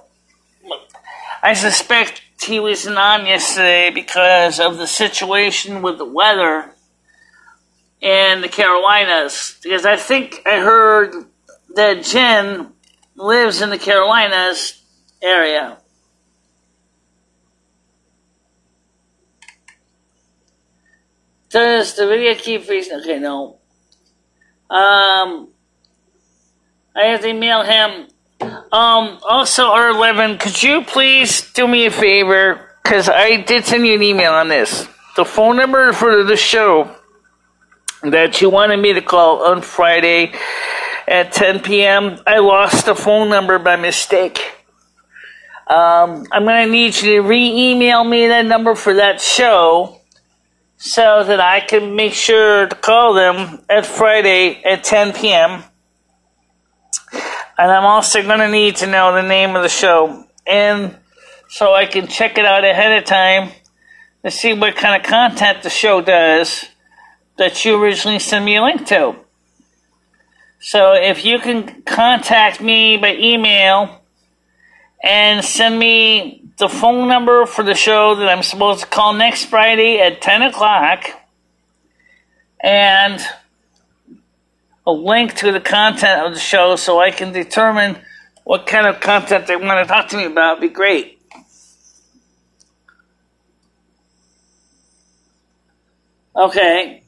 I suspect he wasn't on yesterday because of the situation with the weather in the Carolinas. Because I think I heard that Jen lives in the Carolinas area. Does the video keep freezing? Okay, no. I have to email him. Also, R11, could you please do me a favor? Because I did send you an email on this. The phone number for the show that you wanted me to call on Friday at 10 p.m., I lost the phone number by mistake. I'm going to need you to re-email me that number for that show so that I can make sure to call them at Friday at 10 p.m., and I'm also going to need to know the name of the show, and so I can check it out ahead of time to see what kind of content the show does that you originally sent me a link to. So if you can contact me by email and send me the phone number for the show that I'm supposed to call next Friday at 10 o'clock, and a link to the content of the show so I can determine what kind of content they want to talk to me about, would be great. Okay.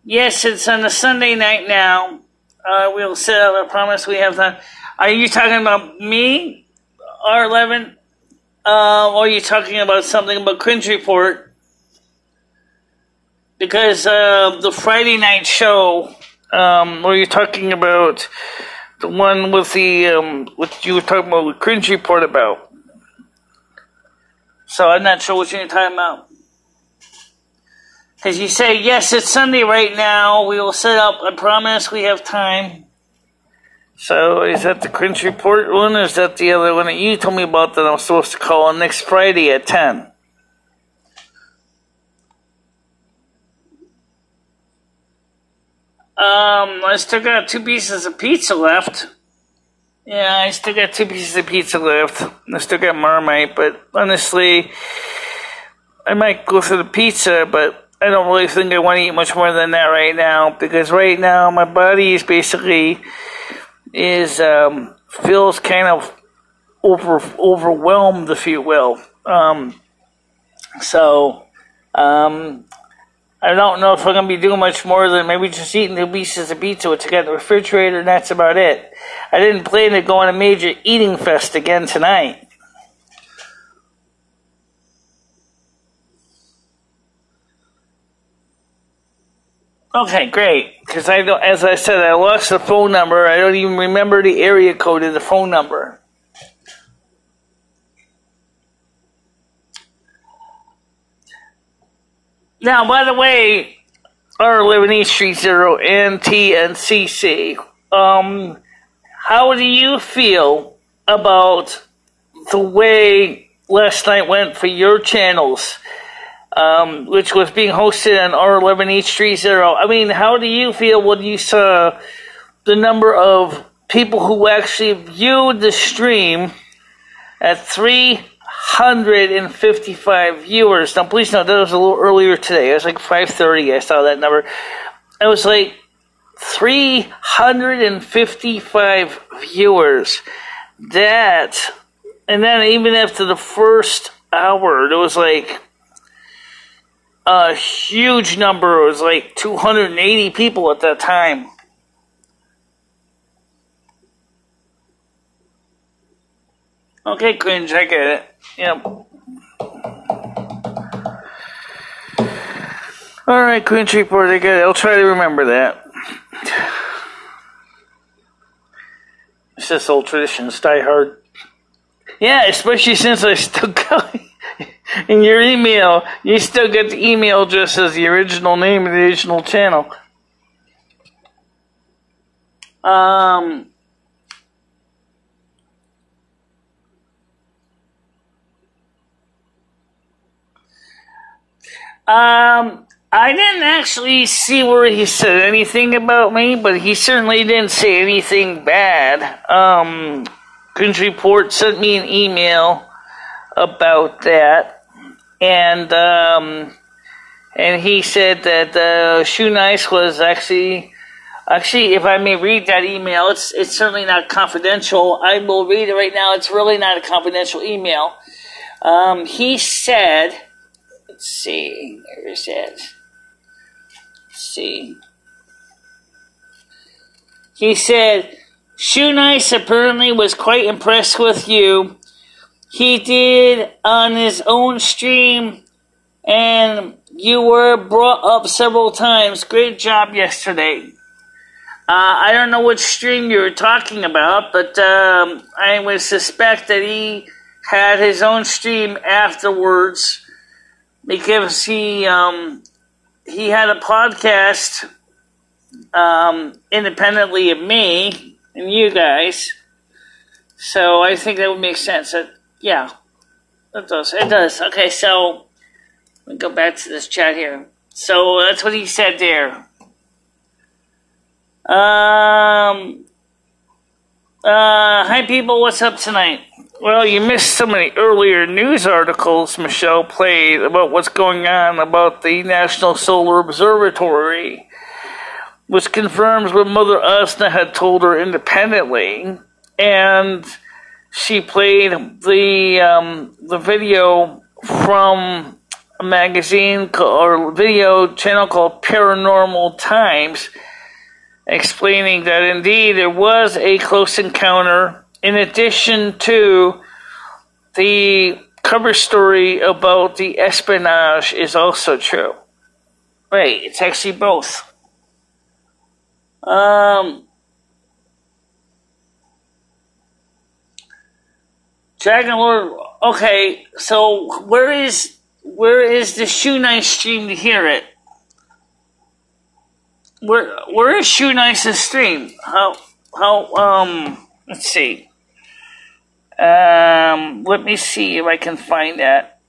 Yes, it's on a Sunday night now. We'll set up, I promise we have time. Are you talking about me, R11? Or are you talking about something about Cringe Report? Because the Friday night show, where you're talking about the one with the, what you were talking about with Cringe Report about. So I'm not sure what you're talking about. Because you say, yes, it's Sunday right now. We will set up. I promise we have time. So is that the Cringe Report one? Or is that the other one that you told me about that I'm supposed to call on next Friday at 10? I still got 2 pieces of pizza left. Yeah, I still got 2 pieces of pizza left. I still got Marmite, but honestly, I might go for the pizza, but I don't really think I want to eat much more than that right now, because right now my body is basically feels kind of overwhelmed, if you will. I don't know if we're going to be doing much more than maybe just eating 2 pieces of pizza which I got in the refrigerator, and that's about it. I didn't plan to go on a major eating fest again tonight. Okay, great. Because as I said, I lost the phone number. I don't even remember the area code of the phone number. Now, by the way, R11H30 and TNCC, how do you feel about the way last night went for your channels, which was being hosted on R11H30? I mean, how do you feel when you saw the number of people who actually viewed the stream at 355 viewers? Now, please note, that was a little earlier today. It was like 5:30. I saw that number. It was like 355 viewers. And then even after the first hour, there was like a huge number. It was like 280 people at that time. Okay, cringe, I get it. Yep. Alright, cringe report, I get it. I'll try to remember that. It's just old traditions, die hard. Yeah, especially since I still got in your email, you still get the email just as the original name of the original channel. I didn't actually see where he said anything about me, but he certainly didn't say anything bad. Cringe Report sent me an email about that, and he said that Shoe Nice was actually, if I may read that email, it's certainly not confidential. I will read it right now. It's really not a confidential email. He said, let's see, where is it? See. He said, Shoe Nice apparently was quite impressed with you. He did on his own stream, and you were brought up several times. Great job yesterday. I don't know which stream you were talking about, but I would suspect that he had his own stream afterwards because he had a podcast independently of me and you guys. So I think that would make sense. Yeah, it does. It does. Okay, so let me go back to this chat here. So that's what he said there. Hi people, what's up tonight? Well, you missed some of the earlier news articles Michele played about what's going on about the National Solar Observatory, which confirms what Mother Azna had told her independently, and she played the video from a magazine or video channel called Paranormal Times, explaining that indeed there was a close encounter, in addition to the cover story about the espionage is also true. Right, it's actually both. Dragon Lord, okay, so where is the Shoe Nice stream to hear it? Where is Shoe Nice's stream? Let's see. Let me see if I can find that.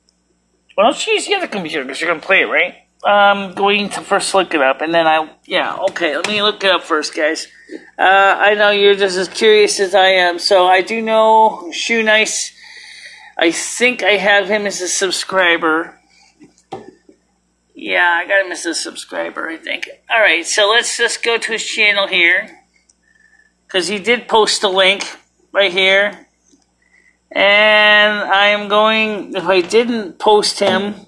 Well, she's the other computer because you're going to play it, right? I'm going to first look it up, and then okay, let me look it up first, guys. I know you're just as curious as I am, so I do know Shoe Nice. I think I have him as a subscriber. Yeah, I got him as a subscriber, I think. Alright, so let's just go to his channel here, because he did post a link right here. And I'm going, if I didn't post him,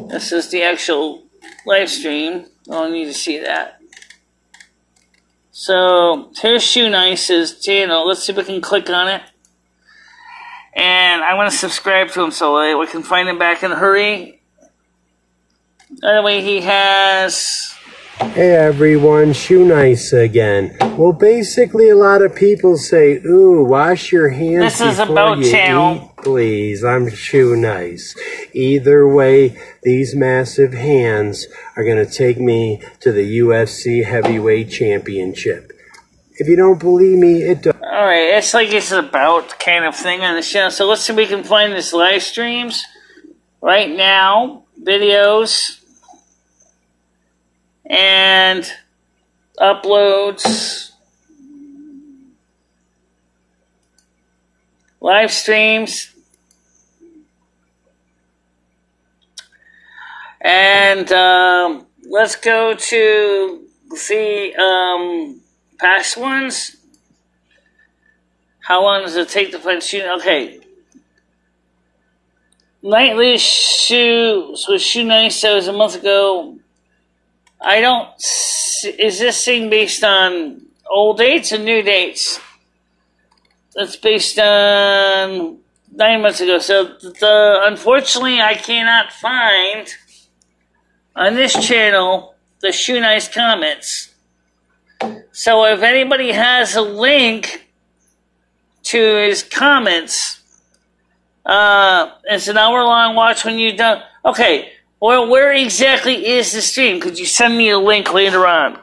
This is the actual live stream. I don't need to see that. So here's Shoe Nice's channel. Let's see if we can click on it. And I want to subscribe to him so we can find him back in a hurry. By the way, he has... Hey everyone, Shoe Nice again. Well, basically a lot of people say, ooh, wash your hands before you eat, please. I'm Shoe Nice. Either way, these massive hands are going to take me to the UFC Heavyweight Championship. If you don't believe me, it does. Alright, it's like it's about kind of thing on the channel. So let's see if we can find this live streams right now. Videos. And uploads, live streams, and let's go to the past ones. How long does it take to find Shoe? Okay. Nightly Shoes with Shoe Nice, that was a month ago. I don't... Is this thing based on old dates or new dates? It's based on 9 months ago. So, unfortunately, I cannot find on this channel the Shoe Nice comments. So, if anybody has a link to his comments, it's an hour-long watch when you're done. Okay. Well, where exactly is the stream? Could you send me a link later on?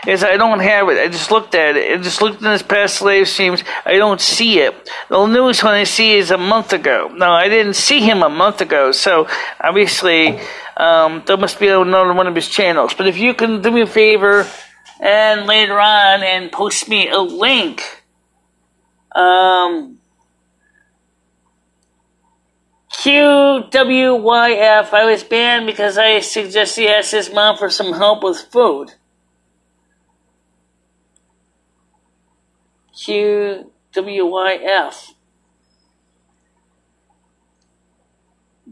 As I don't have it. I just looked at it. I just looked in this past live streams. I don't see it. The newest one I see is a month ago. No, I didn't see him a month ago. So, obviously, there must be another one of his channels. But if you can do me a favor and later on and post me a link, QWYF, I was banned because I suggested he ask his mom for some help with food. QWYF.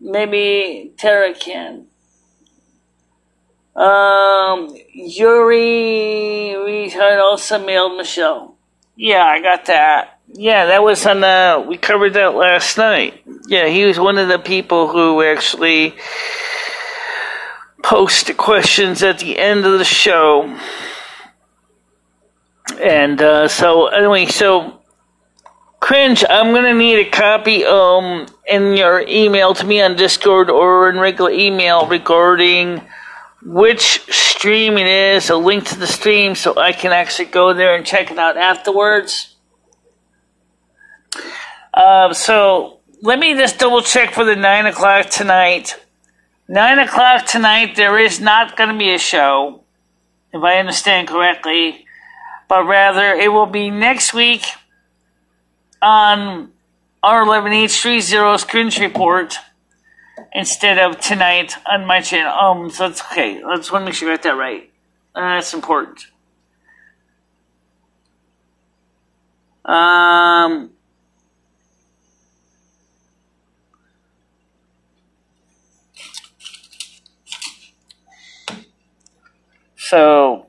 Maybe Tara can. Yuri had also mailed Michele. Yeah, I got that. Yeah, that was on, we covered that last night. Yeah, he was one of the people who actually posted questions at the end of the show. And, so, anyway, so, Cringe, I'm gonna need a copy, in your email to me on Discord or in regular email regarding which stream it is, a link to the stream so I can actually go there and check it out afterwards. So let me just double check for the 9 o'clock tonight. 9 o'clock tonight, there is not going to be a show, if I understand correctly, but rather it will be next week on R11H30's Cringe Report instead of tonight on my channel. So that's okay. I just want to make sure I got that right. That's important. So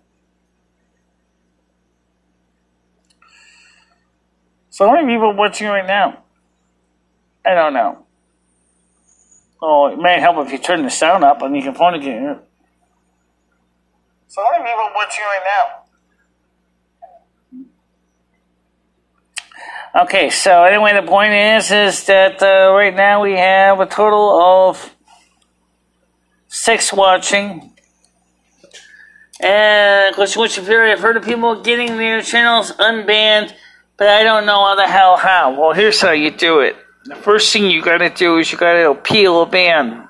how many people are watching right now? I don't know. Oh, it might help if you turn the sound up and you can phone again. So how many people are watching right now? Okay, so anyway, the point is that right now we have a total of 6 watching. And of course, I've heard of people getting their channels unbanned, but I don't know how. Well, here's how you do it. The first thing you gotta do is you gotta appeal a ban.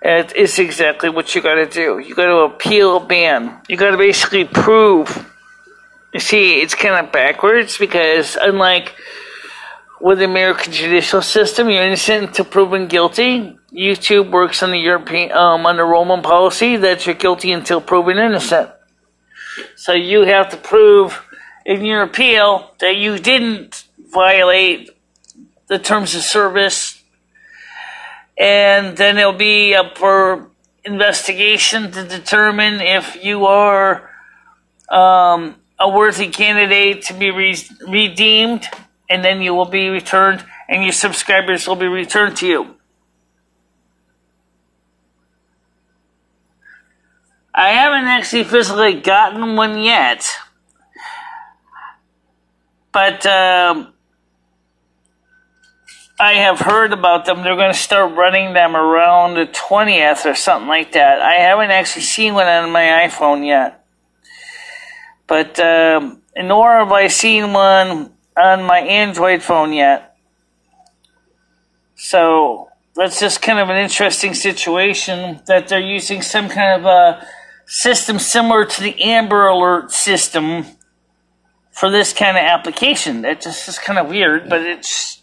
It is exactly what you gotta do. You gotta appeal a ban. You gotta basically prove. You see, it's kind of backwards because unlike with the American judicial system, you're innocent until proven guilty. YouTube works on the European, under Roman policy that you're guilty until proven innocent. So you have to prove in your appeal that you didn't violate the terms of service and then it'll be up for investigation to determine if you are a worthy candidate to be redeemed, and then you will be returned, and your subscribers will be returned to you. I haven't actually physically gotten one yet, but I have heard about them. They're going to start running them around the 20th or something like that. I haven't actually seen one on my iPhone yet, but nor have I seen one on my Android phone yet. So that's just kind of an interesting situation that they're using some kind of a system similar to the Amber Alert system for this kind of application. That just is kind of weird, but it's...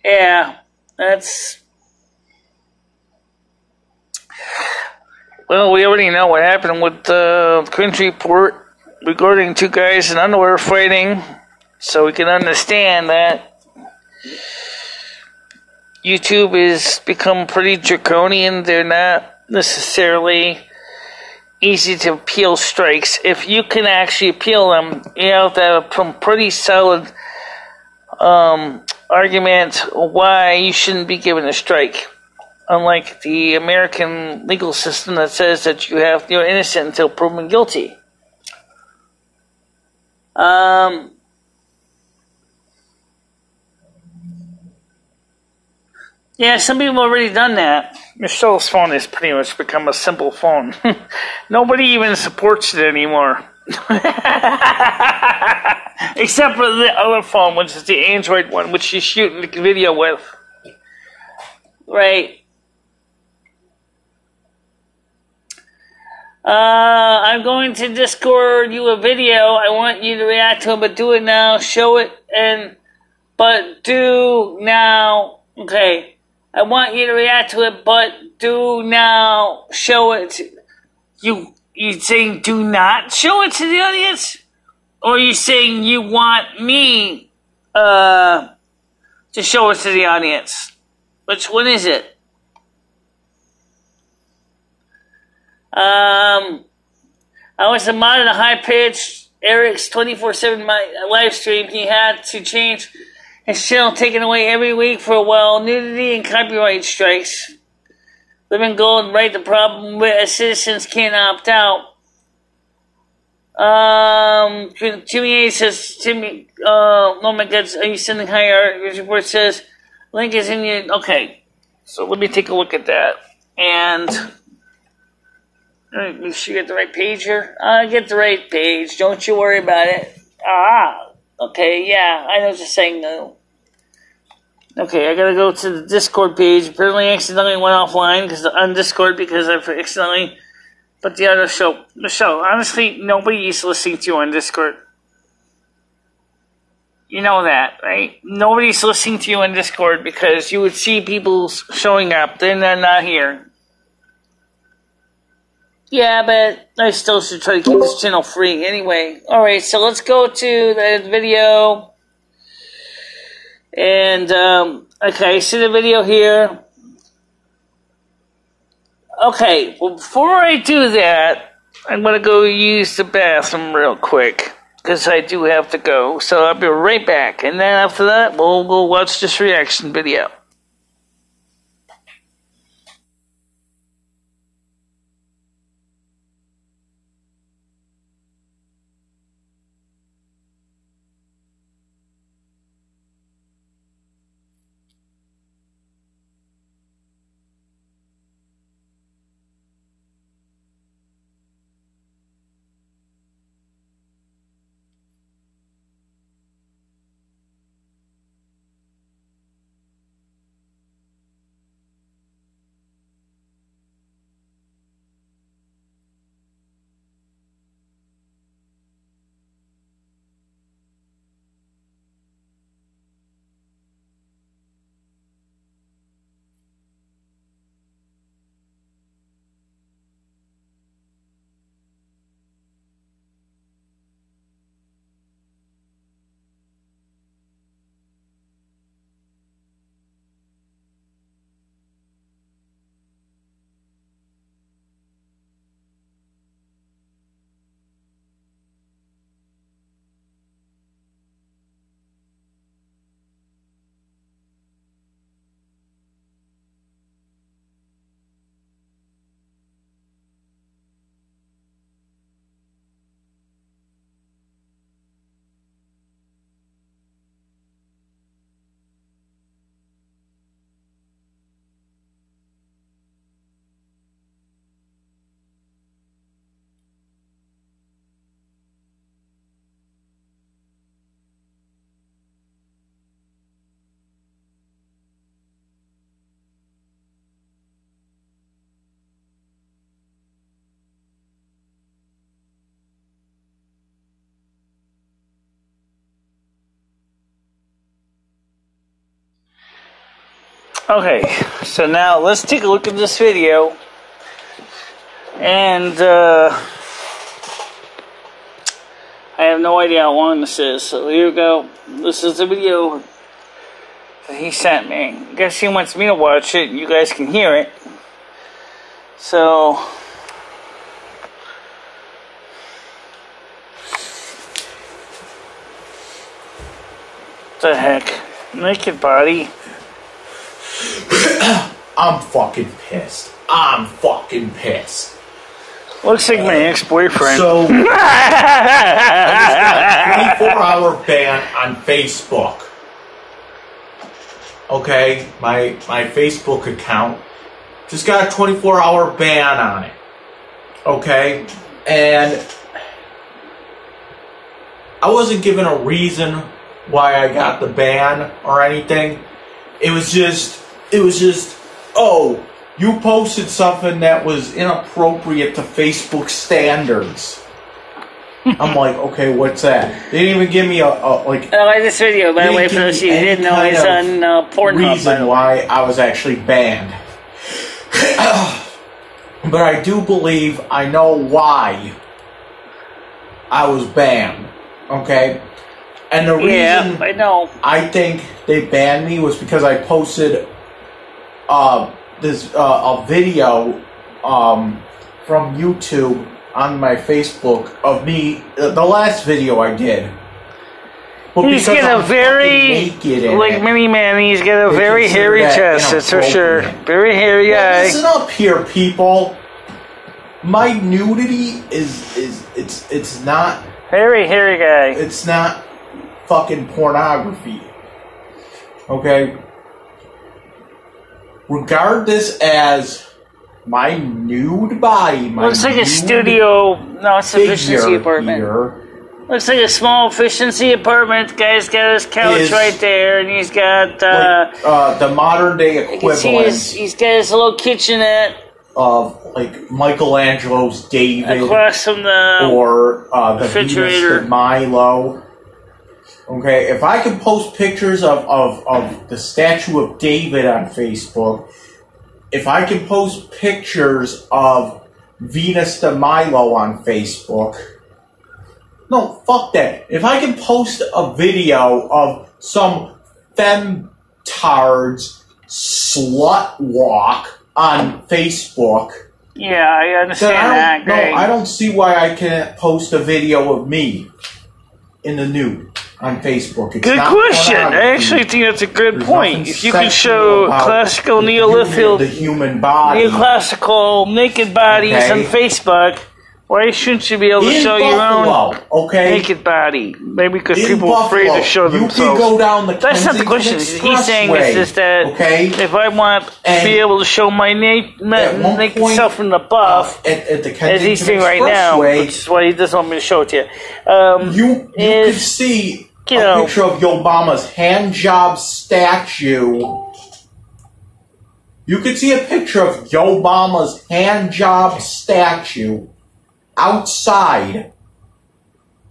Yeah, that's... Well, we already know what happened with the Cringe Report regarding two guys in underwear fighting, so we can understand that YouTube has become pretty draconian. They're not necessarily easy to appeal strikes. If you can actually appeal them, you have to have some pretty solid argument why you shouldn't be given a strike. Unlike the American legal system that says that you're innocent until proven guilty. Yeah, some people have already done that. Michele's phone has pretty much become a simple phone. Nobody even supports it anymore. Except for the other phone, which is the Android one, which she's shooting the video with. Right. I'm going to Discord you a video. I want you to react to it, but do it now. Show it, but do now. Okay. I want you to react to it, but do now. Show it. You saying do not show it to the audience? Or are you saying you want me to show it to the audience? Which one is it? I was a mod in a high-pitched Eric's 24/7 live stream. He had to change his channel, taken away every week for a while. Nudity and copyright strikes. Living Gold, right? The problem with citizens can't opt out. Jimmy A says, Jimmy, oh my God, are you sending high art? Your report says, link is in your, okay. So let me take a look at that. And make sure you get the right page here. I get the right page. Don't you worry about it. Okay, yeah, I know what you're saying though. Okay, I gotta go to the Discord page. Apparently I accidentally went offline on Discord because I've accidentally put the other show. Michele, honestly, nobody is listening to you on Discord. You know that, right? Nobody's listening to you on Discord because you would see people showing up, then they're not here. Yeah, but I still should try to keep this channel free. Anyway, alright, so let's go to the video. And, okay, see the video here. Okay, well, before I do that, I'm going to go use the bathroom real quick. Because I do have to go. So I'll be right back. And then after that, we'll go watch this reaction video. Okay, so now let's take a look at this video. And, I have no idea how long this is, so here we go. This is the video that he sent me. I guess he wants me to watch it, you guys can hear it. So, what the heck? Naked body. I'm fucking pissed. I'm fucking pissed. Looks like my ex-boyfriend. So, I just got a 24-hour ban on Facebook. Okay, my Facebook account just got a 24-hour ban on it. Okay, and I wasn't given a reason why I got the ban or anything. It was just, oh, you posted something that was inappropriate to Facebook standards. I'm like, okay, what's that? They didn't even give me a like. I like this video, by the way, for those of you who didn't know, it's on Pornhub. Reason why I was actually banned. But I do believe I know why I was banned. Okay? And the reason I know. I think they banned me was because I posted this a video from YouTube on my Facebook of me, the last video I did. But he's got a very, like mini man, he's got a very hairy chest, that's for sure. Very hairy guy. Listen up here, people. My nudity it's not... Hairy guy. It's not fucking pornography. Okay? Regard this as my nude body, my looks like a studio, no, it's an efficiency apartment. Here looks like a small efficiency apartment. The guy's got his couch right there, and he's got the modern day equivalent. He's got his little kitchenette of like Michelangelo's David across from the the refrigerator. Venus de Milo. Okay, if I can post pictures of the statue of David on Facebook, if I can post pictures of Venus de Milo on Facebook, no, fuck that. If I can post a video of some femtard's slut walk on Facebook, yeah, I understand that. No, I don't see why I can't post a video of me in the nude on Facebook. It's good question. I actually think that's a good point. If you can show classical Neolithic, the human body, neoclassical naked bodies on Facebook, why shouldn't you be able to show your own naked body? Maybe because people are afraid to show themselves. You can go down the that's not the question. He's saying is just that if I want to be able to show my naked self from the buff, as he's doing right now, which is why he doesn't want me to show it to you, you can see a picture of Obama's hand job statue. You can see a picture of Obama's hand job statue outside,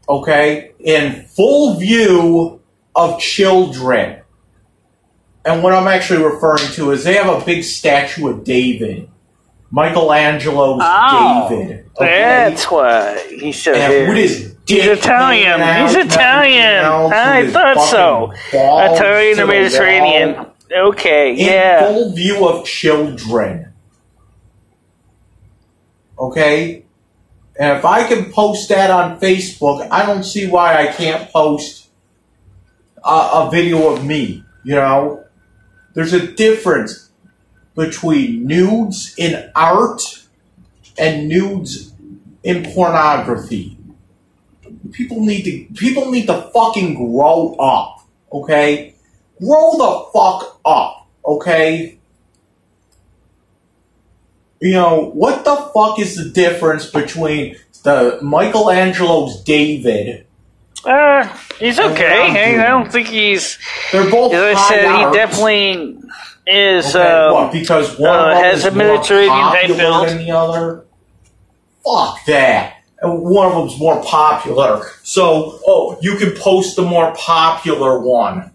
okay, in full view of children. And what I'm actually referring to is they have a big statue of David. Michelangelo's David. Okay? That's why he showed it. He's Italian. He's Italian. I thought so. Italian or Mediterranean. Okay, in full view of children. Okay? And if I can post that on Facebook, I don't see why I can't post a video of me, you know? There's a difference between nudes in art and nudes in pornography. People need to fucking grow up, okay? Grow the fuck up, okay? You know, what the fuck is the difference between the Michelangelo's David? He's okay. I don't think he's... They're both as I said, he definitely is... what, because one has a Mediterranean type build than the other? Fuck that. And one of them's more popular. So, you can post the more popular one.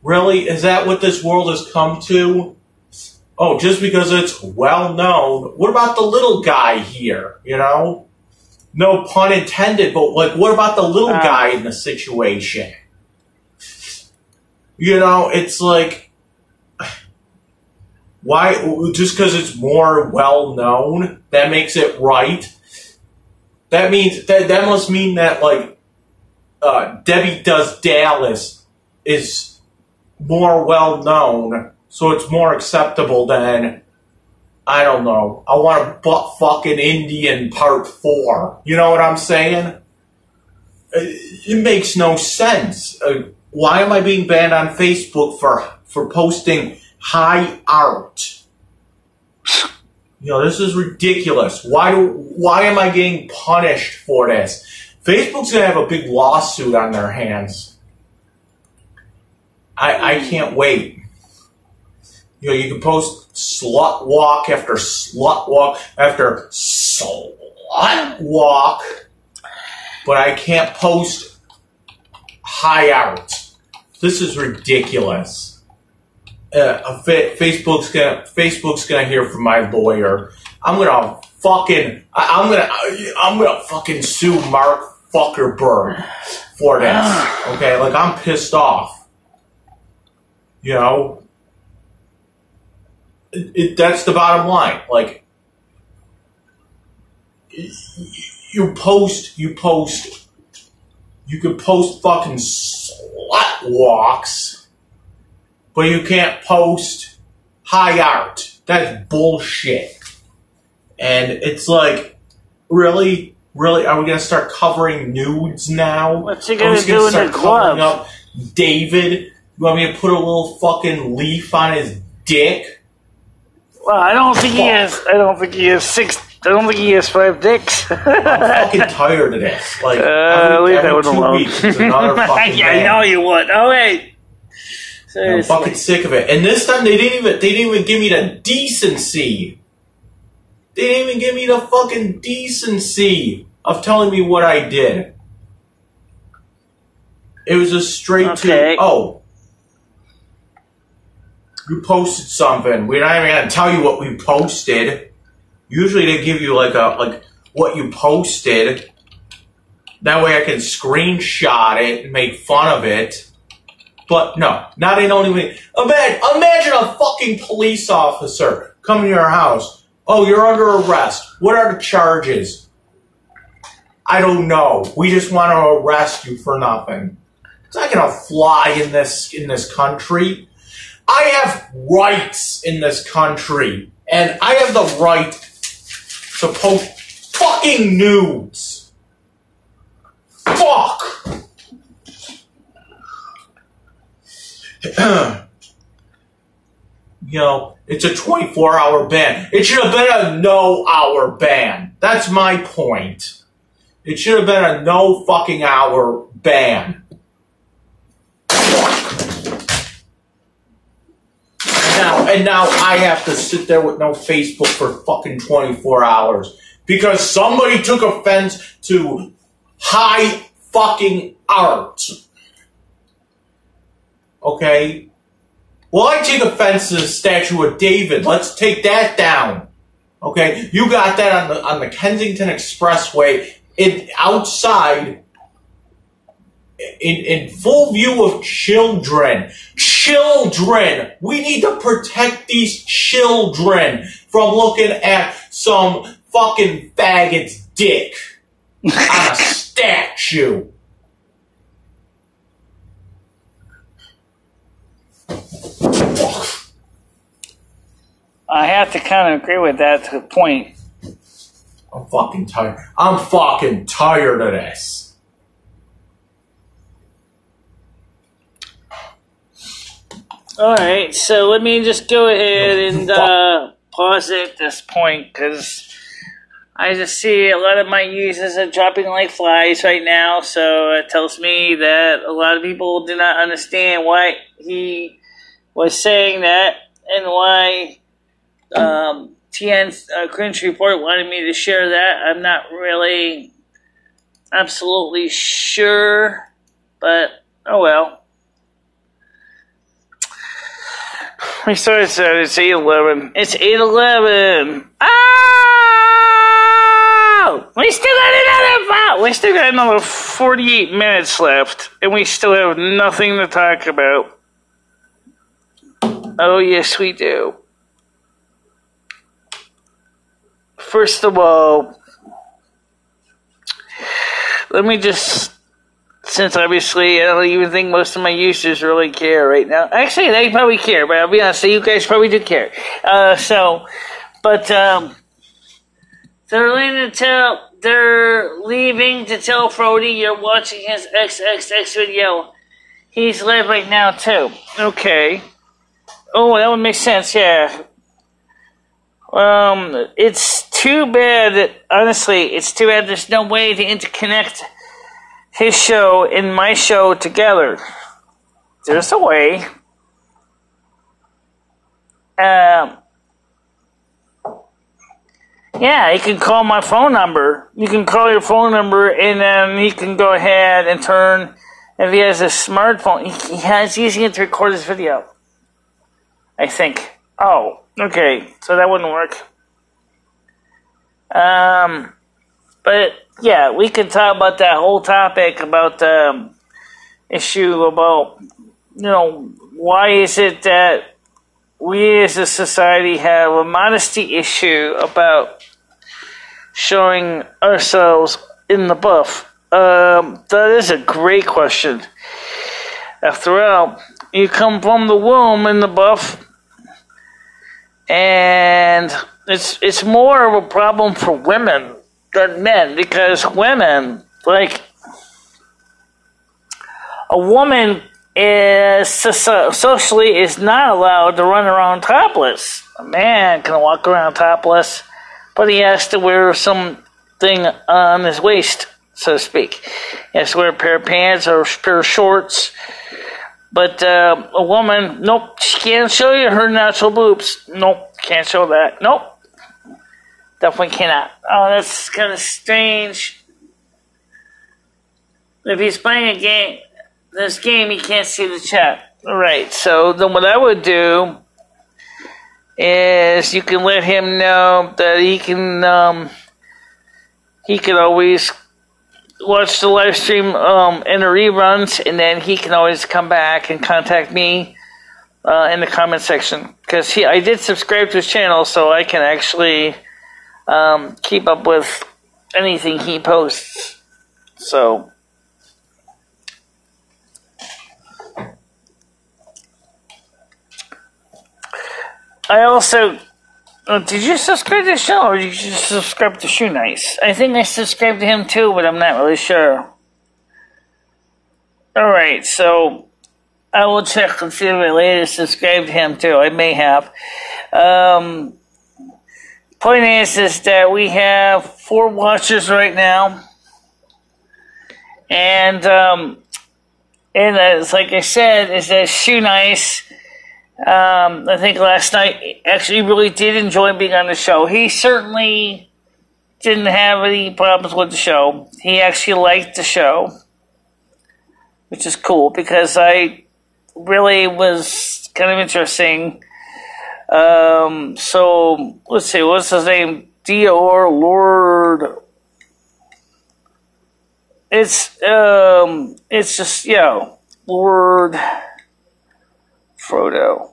Really? Is that what this world has come to? Oh, just because it's well known. What about the little guy here, you know? No pun intended, but like, what about the little guy in the situation? You know, it's like, why, just because it's more well known, that makes it right? That means, that must mean that, like, Debbie Does Dallas is more well known, so it's more acceptable than, I don't know, I want to butt fucking Indian part 4. You know what I'm saying? It makes no sense. Why am I being banned on Facebook for posting high art? You know, this is ridiculous. Why am I getting punished for this? Facebook's going to have a big lawsuit on their hands. I can't wait. You know, you can post slut walk after slut walk after slut walk, but I can't post high art. This is ridiculous. Facebook's gonna hear from my lawyer. I'm gonna fucking sue Mark Zuckerberg for this. Okay, like, I'm pissed off. You know. That's the bottom line. Like, you can post fucking slut walks, but you can't post high art. That's bullshit. And it's like, really? Really? Are we going to start covering nudes now? What's he going to do in the glove? Up David? You want me to put a little fucking leaf on his dick? Well, I don't think he has 5 dicks. I'm fucking tired of this. Like, leave that one 2 alone. weeks, there's another fucking yeah, I know you would. Oh wait. I'm fucking sick of it. And this time they didn't even give me the decency. They didn't even give me the fucking decency of telling me what I did. It was just straight to, you posted something. We're not even going to tell you what we posted. Usually they give you like what you posted. That way I can screenshot it and make fun of it. But no, now they don't even. Imagine a fucking police officer coming to your house. Oh, you're under arrest. What are the charges? I don't know. We just want to arrest you for nothing. It's not going to fly in this country. I have rights in this country, and I have the right to post fucking nudes. Fuck! You know, it's a 24-hour ban. It should have been a no-hour ban. That's my point. It should have been a no-fucking-hour ban. And now I have to sit there with no Facebook for fucking 24 hours because somebody took offense to high fucking art. Okay? Well, I take offense to the statue of David. Let's take that down. Okay? You got that on the Kensington Expressway outside in full view of children. Children! We need to protect these children from looking at some fucking faggot's dick on a statue. I have to kind of agree with that to a point. I'm fucking tired. I'm fucking tired of this. Alright, so let me just go ahead and pause it at this point, because I just see a lot of my users are dropping like flies right now, so it tells me that a lot of people do not understand why he was saying that, and why TN's Cringe Report wanted me to share that. I'm not really absolutely sure, but oh well. We started at it's 8:11. It's 8:11. Oh! We still got another 48 minutes left, and we still have nothing to talk about. Oh, yes, we do. First of all, let me just, since obviously I don't even think most of my users really care right now. Actually, they probably care, but I'll be honest, you guys probably do care. They're leaving to tell Frody you're watching his XXX video. He's live right now, too. Okay. Oh, that would make sense, yeah. It's too bad, honestly, it's too bad there's no way to interconnect his show and my show together. There's a way. Yeah, you can call my phone number. You can call your phone number, and then he can go ahead and turn, if he has a smartphone, he's using it to record his video. I think. Oh, okay, so that wouldn't work. But yeah, we could talk about that whole topic about the issue about, why is it that we as a society have a modesty issue about showing ourselves in the buff? That is a great question. After all, you come from the womb in the buff, and it's more of a problem for women than men, because women, like, a woman is socially is not allowed to run around topless. A man can walk around topless, but he has to wear something on his waist, so to speak. He has to wear a pair of pants or a pair of shorts. But a woman, nope, she can't show you her natural boobs. Nope, can't show that. Nope, definitely cannot. Oh, that's kind of strange. If he's playing this game, he can't see the chat. All right, so then what I would do is you can let him know that he can always watch the live stream in the reruns, and then he can always come back and contact me in the comment section, because I did subscribe to his channel, so I can actually keep up with anything he posts. So I also did you subscribe to the show, or did you just subscribe to Shoe Nice? I think I subscribed to him too, but I'm not really sure. Alright, so I will check and see if I later subscribed to him too. I may have. Point is that we have 4 watchers right now. And as like I said, is that Shoe Nice, I think last night actually really did enjoy being on the show. He certainly didn't have any problems with the show. He actually liked the show, which is cool, because I really was kind of interesting. So let's see, what's his name? Dior Lord. It's just, Lord Frodo.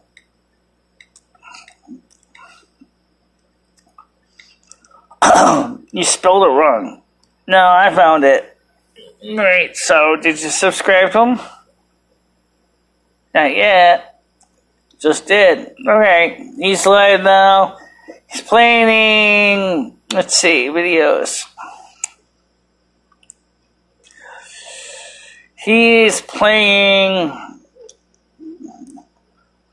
You spelled it wrong. No, I found it. Right, so did you subscribe to him? Not yet. Just did. Okay, he's live now. He's playing, let's see, videos. He's playing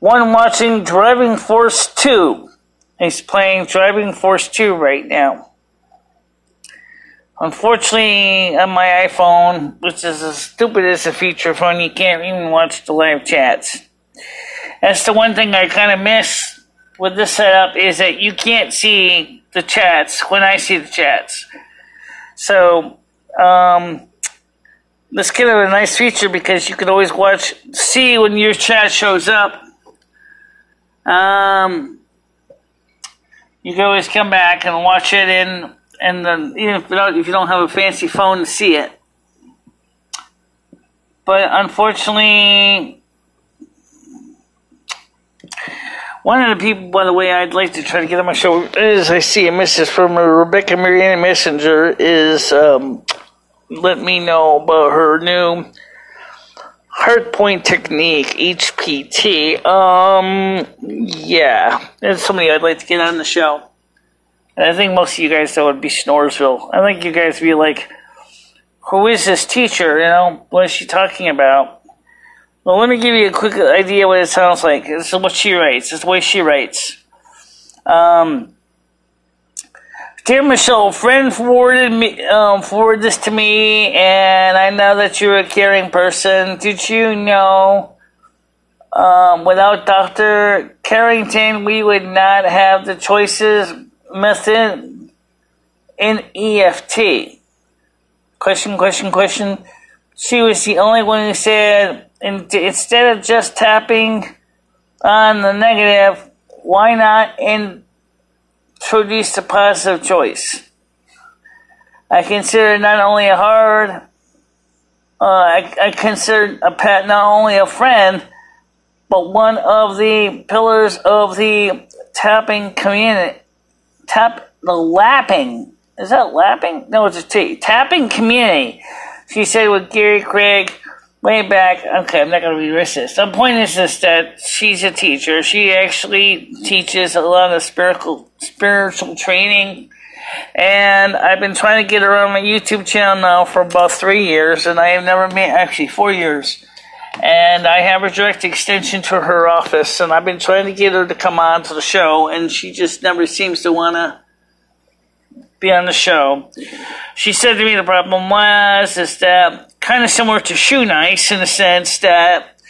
one watching Driving Force 2. He's playing Driving Force 2 right now. Unfortunately, on my iPhone, which is as stupid as a feature phone, you can't even watch the live chats. That's the one thing I kind of miss with this setup, is that you can't see the chats when I see the chats. So, that's kind of a nice feature, because you can always see when your chat shows up You can always come back and watch it and then even if you don't have a fancy phone to see it. But unfortunately, one of the people, by the way, I'd like to try to get on my show is I see a message from Rebecca Mariana Messenger is let me know about her new heart point technique, HPT. Yeah, there's somebody I'd like to get on the show. And I think most of you guys, though, would be Snoresville. I think you guys would be like, who is this teacher? What is she talking about? Well, let me give you a quick idea what it sounds like. This is what she writes. This is the way she writes. Dear Michele, a friend forwarded this to me, and I know that you're a caring person. Did you know without Dr. Carrington, we would not have the choices method in EFT? Question. She was the only one who said, instead of just tapping on the negative, why not introduce the positive choice? I consider not only I consider a pet not only a friend, but one of the pillars of the tapping community. Lapping. Is that lapping? No, it's a T. Tapping community. She said with Gary Craig way back. Okay, I'm not going to read this. The point is this, that she's a teacher. She actually teaches a lot of spiritual training. And I've been trying to get her on my YouTube channel now for about 3 years. And I have never met, actually 4 years. And I have a direct extension to her office. And I've been trying to get her to come on to the show. And she just never seems to want to be on the show. She said to me the problem is that kind of similar to Shoe Nice in the sense that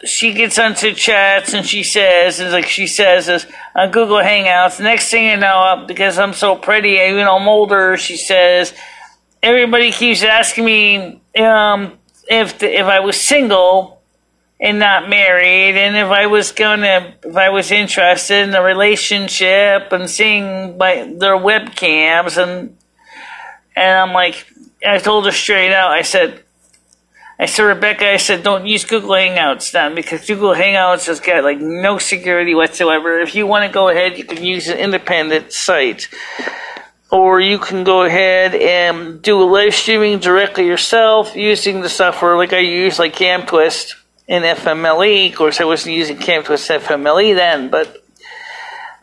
she gets onto chats and she says on Google Hangouts, the next thing you know, because I'm so pretty, I'm older, she says, everybody keeps asking me if I was single and not married, and if I was interested in a relationship and seeing their webcams, and I'm like, I told her straight out, I said, Rebecca, don't use Google Hangouts then, because Google Hangouts has got no security whatsoever. If you want to go ahead, you can use an independent site. Or you can go ahead and do a live streaming directly yourself using the software like I use, like CamTwist and FMLE. Of course, I wasn't using CamTwist FMLE then, but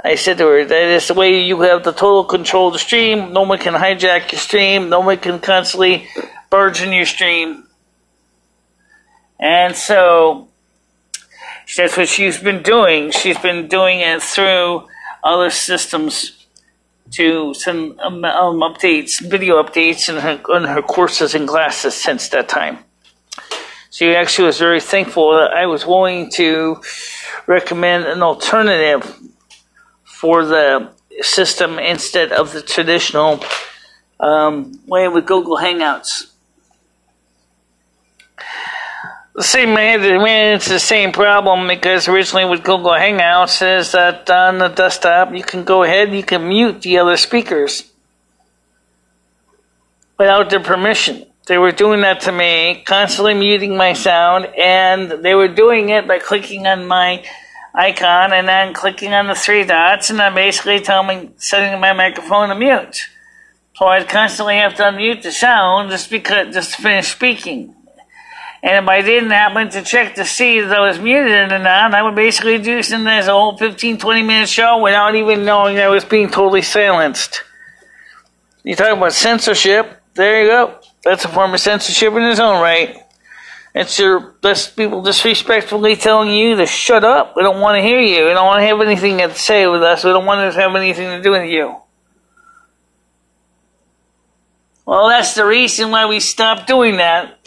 I said to her, that is the way you have the total control of the stream. No one can hijack your stream. No one can constantly barge in your stream. And so that's what she's been doing. She's been doing it through other systems to send updates, video updates on her courses and classes since that time. She actually was very thankful that I was willing to recommend an alternative for the system instead of the traditional way with Google Hangouts. It's the same problem because originally with Google Hangouts is that on the desktop you can go ahead and you can mute the other speakers without their permission. They were doing that to me, constantly muting my sound, and they were doing it by clicking on my icon and then clicking on the three dots and then basically setting my microphone to mute. So I'd constantly have to unmute the sound just to finish speaking. And if I didn't happen to check to see if I was muted or not, I would basically do something as a whole 15-20 minute show without even knowing I was being totally silenced. You talk about censorship, there you go. That's a form of censorship in its own right. That's people disrespectfully telling you to shut up. We don't want to hear you. We don't want to have anything to say with us. We don't want to have anything to do with you. Well, that's the reason why we stopped doing that.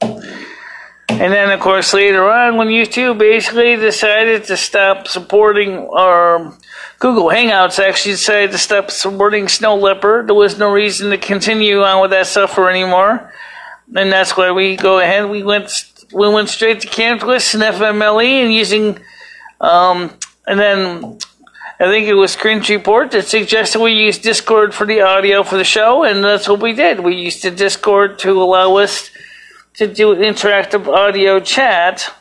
And then, of course, later on, when YouTube basically decided to stop supporting, or Google Hangouts actually decided to stop supporting Snow Leopard, there was no reason to continue on with that software anymore. And that's why we went we went straight to campus and FMLE and using, and then I think it was Cringe Report that suggested we use Discord for the audio for the show, and that's what we did. We used the Discord to allow us to do interactive audio chat,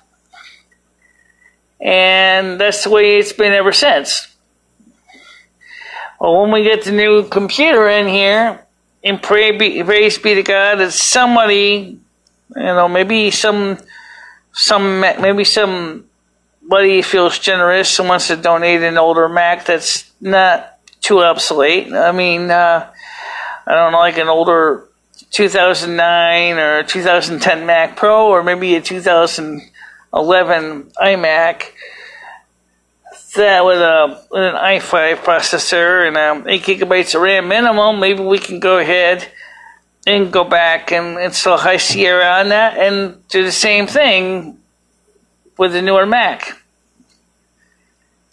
and that's the way it's been ever since. Well, when we get the new computer in here, and praise be to God that somebody, maybe somebody feels generous and wants to donate an older Mac that's not too obsolete. I mean, I don't know, like an older 2009 or 2010 Mac Pro, or maybe a 2011 iMac that with an i5 processor and 8 gigabytes of RAM minimum. Maybe we can go ahead and go back and install High Sierra on that and do the same thing with the newer Mac.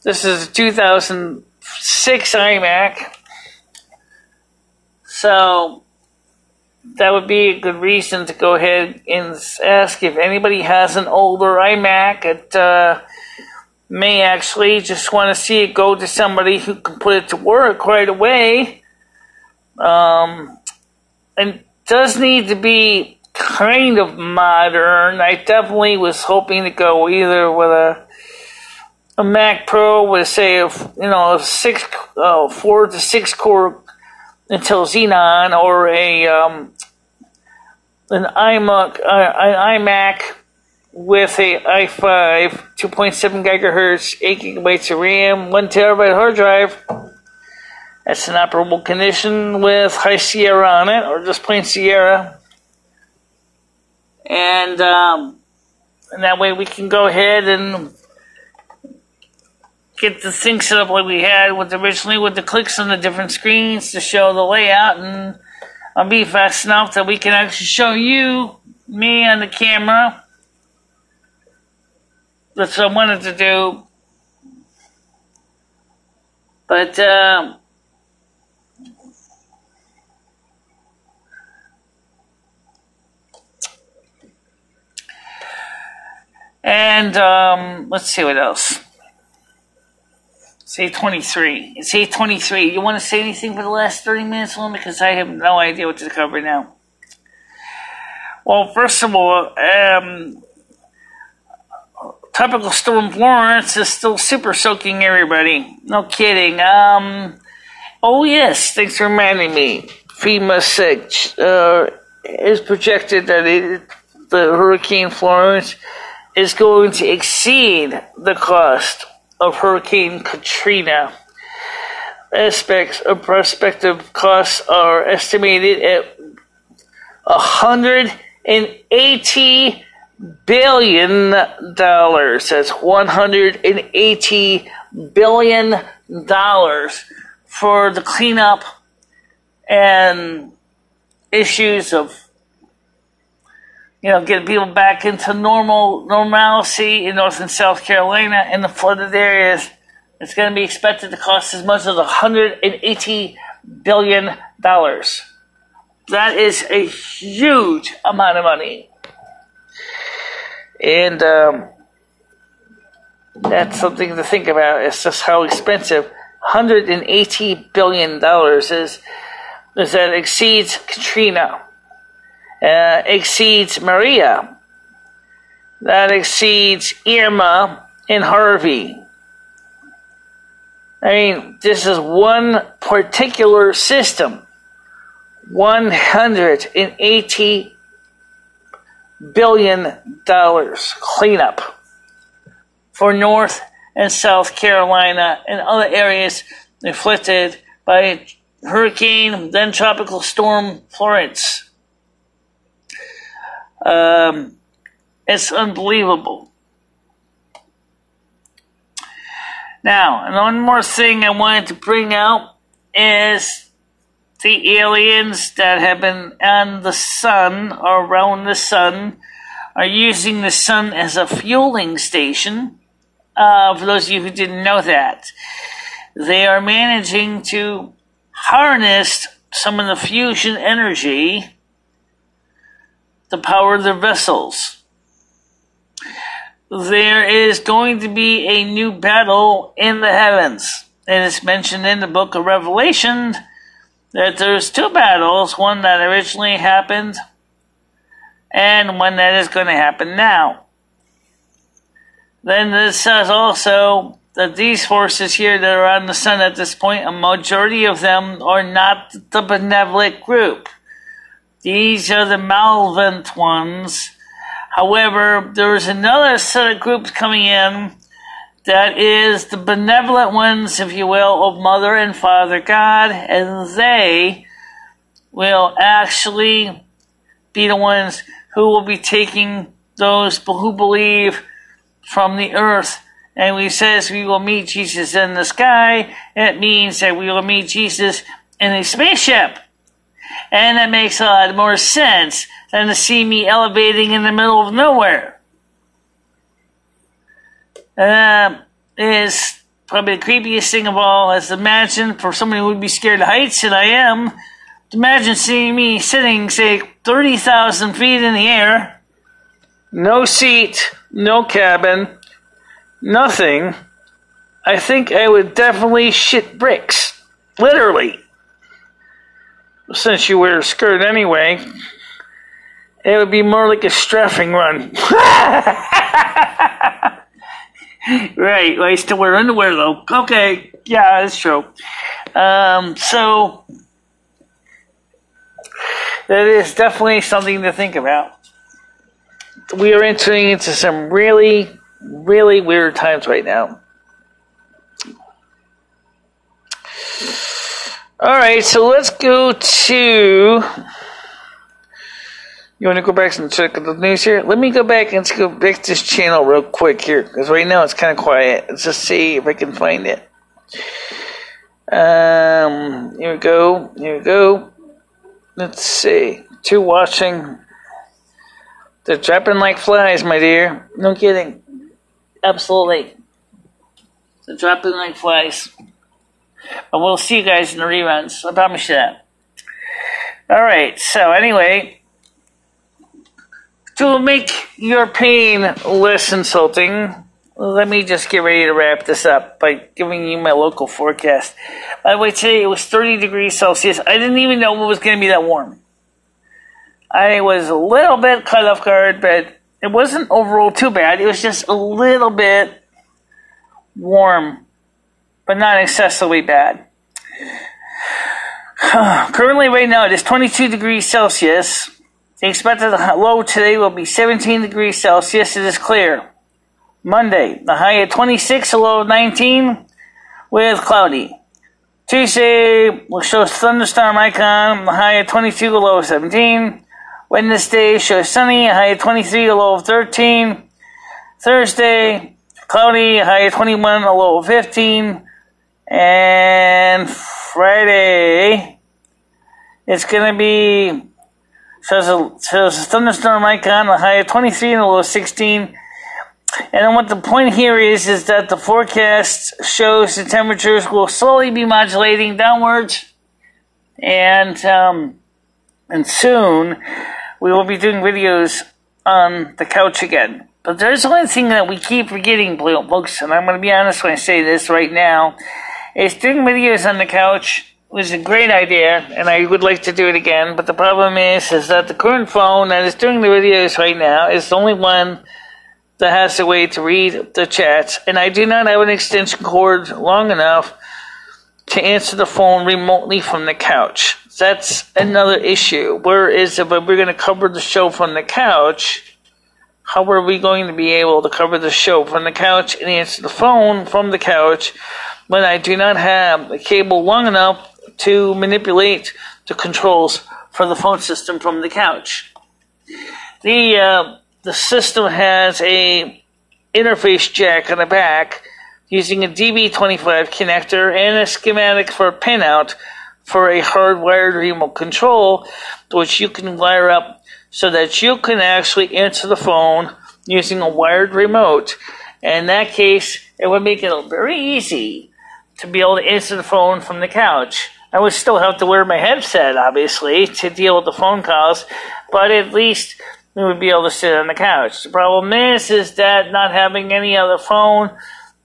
This is a 2006 iMac, so that would be a good reason to go ahead and ask if anybody has an older iMac that may actually just want to see it go to somebody who can put it to work right away. And does need to be kind of modern. I definitely was hoping to go either with a Mac Pro with, say, a 4 to 6 core Intel Xenon, or an iMac with a i5, 2.7 gigahertz, 8 gigabytes of RAM, 1 terabyte hard drive. That's in operable condition with High Sierra on it, or just plain Sierra. And that way we can go ahead and get the thing set up like we had originally with the clicks on the different screens to show the layout, and I'll be fast enough that we can actually show you, me on the camera. That's what I wanted to do. But, let's see what else. It's 8:23. It's 8:23. You want to say anything for the last 30 minutes, Lynn? Because I have no idea what to cover now. Well, first of all, Tropical Storm Florence is still super soaking everybody. No kidding. Oh yes, thanks for reminding me. FEMA is projected that the Hurricane Florence is going to exceed the cost of Hurricane Katrina. Aspects of prospective costs are estimated at $180 billion. That's $180 billion for the cleanup and issues of, getting people back into normalcy in North and South Carolina and the flooded areas. It's going to be expected to cost as much as $180 billion. That is a huge amount of money. And that's something to think about. It's just how expensive $180 billion is that exceeds Katrina, exceeds Maria, that exceeds Irma and Harvey. I mean, this is one particular system. $180 billion cleanup for North and South Carolina and other areas afflicted by Hurricane, then Tropical Storm Florence. It's unbelievable. Now, and one more thing I wanted to bring out is the aliens that have been on the sun, or around the sun, are using the sun as a fueling station. For those of you who didn't know that, they are managing to harness some of the fusion energy to power their vessels. there is going to be a new battle in the heavens. It is mentioned in the book of Revelation that there's two battles, one that originally happened and one that is going to happen now. Then this says also that these forces here that are on the sun at this point, a majority of them are not the benevolent group. These are the malevolent ones. However, there is another set of groups coming in that is the benevolent ones, if you will, of Mother and Father God, and they will actually be the ones who will be taking those who believe from the earth. And we says we will meet Jesus in the sky. It means that we will meet Jesus in a spaceship. And that makes a lot more sense than to see me elevating in the middle of nowhere. Is probably the creepiest thing of all. Is imagine for somebody who would be scared of heights, and I am, imagine seeing me sitting, say, 30,000 feet in the air, no seat, no cabin, nothing. I think I would definitely shit bricks. Literally. Since you wear a skirt anyway, it would be more like a strafing run. Right, I still wear underwear though. Okay, yeah, that's true. So, that is definitely something to think about. We are entering into some really, really weird times right now. Alright, so let's go to... You want to go back and check the news here? Let me go back and go back to this channel real quick here, because right now it's kind of quiet. Let's just see if I can find it. Here we go. Here we go. Let's see. Two watching. They're dropping like flies, my dear. No kidding. Absolutely. They're dropping like flies. But we'll see you guys in the reruns. I promise you that. Alright, so anyway... To make your pain less insulting, let me just get ready to wrap this up by giving you my local forecast. By the way, today it was 30 degrees Celsius. I didn't even know it was going to be that warm. I was a little bit caught off guard, but it wasn't overall too bad. It was just a little bit warm, but not excessively bad. Currently, right now, it is 22 degrees Celsius. The expected low today will be 17 degrees Celsius. It is clear. Monday, the high at 26, a low of 19, with cloudy. Tuesday will show thunderstorm icon, the high at 22, a low of 17. Wednesday shows sunny, a high at 23, a low of 13. Thursday, cloudy, a high at 21, a low of 15. And Friday, it's going to be... Shows a thunderstorm icon, a high of 23 and a low of 16. And what the point here is that the forecast shows the temperatures will slowly be modulating downwards. And soon we will be doing videos on the couch again. But there's one thing that we keep forgetting, folks, and I'm going to be honest when I say this right now, is doing videos on the couch was a great idea, and I would like to do it again, but the problem is that the current phone that is doing the videos right now is the only one that has a way to read the chats, and I do not have an extension cord long enough to answer the phone remotely from the couch. That's another issue. Whereas if we're going to cover the show from the couch, how are we going to be able to cover the show from the couch and answer the phone from the couch when I do not have a cable long enough to manipulate the controls for the phone system from the couch? The system has a interface jack on the back using a DB25 connector and a schematic for a pinout for a hardwired remote control, which you can wire up so that you can actually answer the phone using a wired remote. In that case, it would make it very easy to be able to answer the phone from the couch. I would still have to wear my headset, obviously, to deal with the phone calls, but at least we would be able to sit on the couch. The problem is that not having any other phone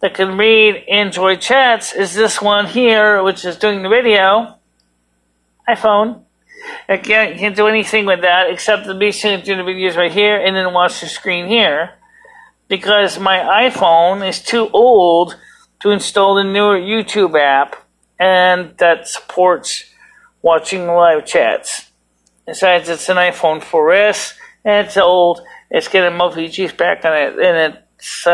that can read Android chats is this one here, which is doing the video. iPhone. I can't do anything with that except to basically do the videos right here and then watch the screen here, because my iPhone is too old to install the newer YouTube app and that supports watching live chats. Besides, it's an iPhone 4S and it's old. It's getting monthly juice back on it, and it's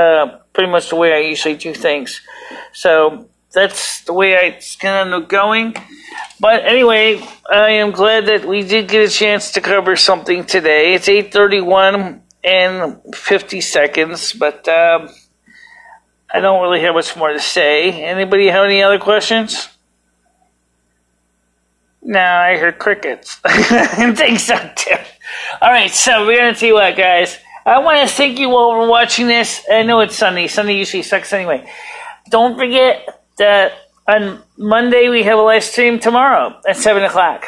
pretty much the way I usually do things. So that's the way it's going to end up going. But anyway, I am glad that we did get a chance to cover something today. It's 8:31 and 50 seconds, but I don't really have much more to say. Anybody have any other questions? No, I heard crickets. I think so too. Alright, so we're going to tell you what, guys. I want to thank you all for watching this. I know it's Sunday. Sunday usually sucks anyway. Don't forget that on Monday we have a live stream tomorrow at 7 o'clock.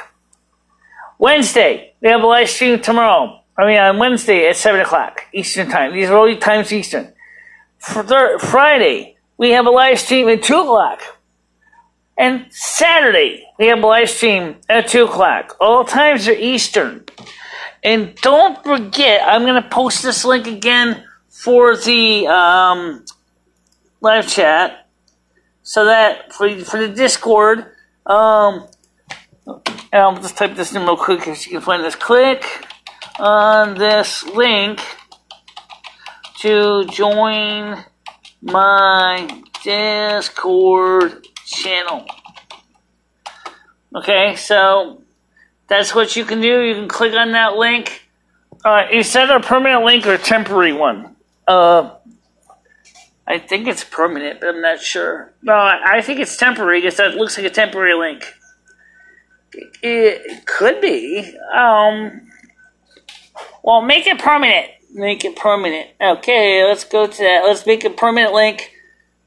Wednesday, we have a live stream tomorrow. On Wednesday at 7 o'clock Eastern Time. These are all times Eastern. Friday, we have a live stream at 2 o'clock. And Saturday, we have a live stream at 2 o'clock. All times are Eastern. And don't forget, I'm going to post this link again for the live chat. So that, for the Discord, I'll just type this in real quick if you can find this. Click on this link to join my Discord channel. Okay, so that's what you can do. You can click on that link. Is that a permanent link or a temporary one? I think it's permanent, but I'm not sure. No, I think it's temporary because that looks like a temporary link. It could be. Well, make it permanent. Make it permanent. Okay, let's go to that. Let's make a permanent link.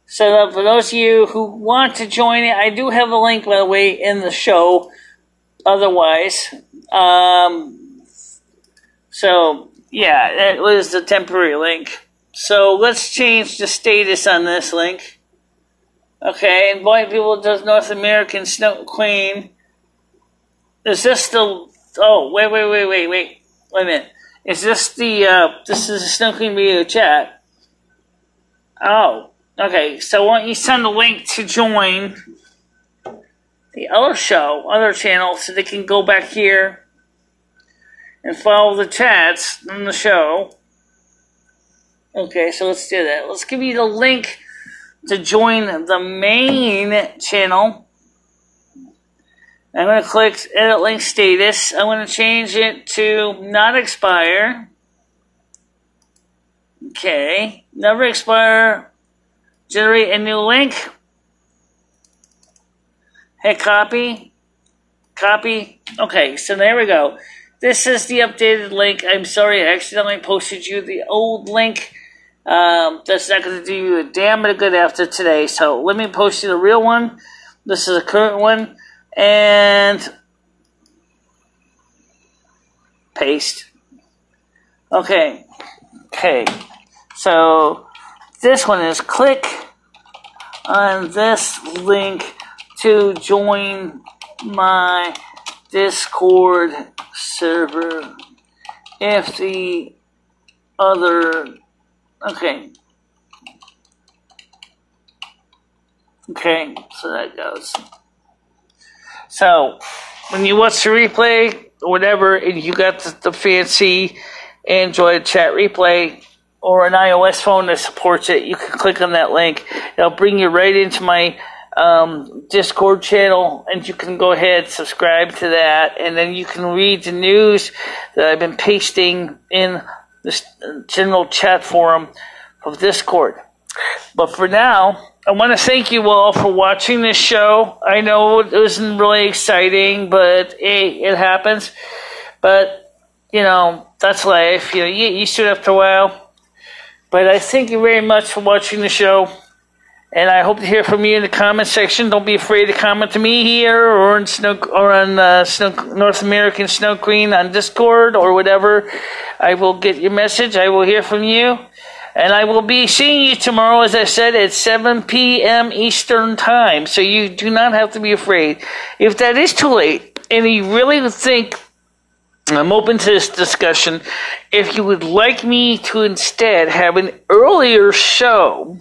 So that for those of you who want to join it, I do have a link, by the way, in the show. Otherwise, so yeah, that was the temporary link. So let's change the status on this link. Okay, invite people to North American Snow Queen. Is this the? Oh, wait a minute. Is this the? This is the Snow Queen video chat. Oh. Okay, so why don't you send a link to join the other show, other channel, so they can go back here and follow the chats on the show. Okay, so let's do that. Let's give you the link to join the main channel. I'm going to click Edit Link Status. I'm going to change it to Not Expire. Okay, Never Expire. Generate a new link. Hit copy. Copy. Okay, so there we go. This is the updated link. I'm sorry I accidentally posted you the old link. That's not going to do you a damn bit of good after today. So let me post you the real one. This is a current one. And paste. Okay. So this one is click on this link to join my Discord server. If the other... Okay, so that goes. So, when you watch the replay, or whatever, and you got the fancy Android chat replay, or an iOS phone that supports it, you can click on that link. It'll bring you right into my Discord channel, and you can go ahead, subscribe to that, and then you can read the news that I've been pasting in the general chat forum of Discord. But for now, I want to thank you all for watching this show. I know it wasn't really exciting, but it happens. But, that's life. You get used to it after a while. But I thank you very much for watching the show. And I hope to hear from you in the comment section. Don't be afraid to comment to me here or on North American Snow Queen on Discord or whatever. I will get your message. I will hear from you. And I will be seeing you tomorrow, as I said, at 7 p.m. Eastern Time. So you do not have to be afraid. If that is too late and you really think I'm open to this discussion, if you would like me to instead have an earlier show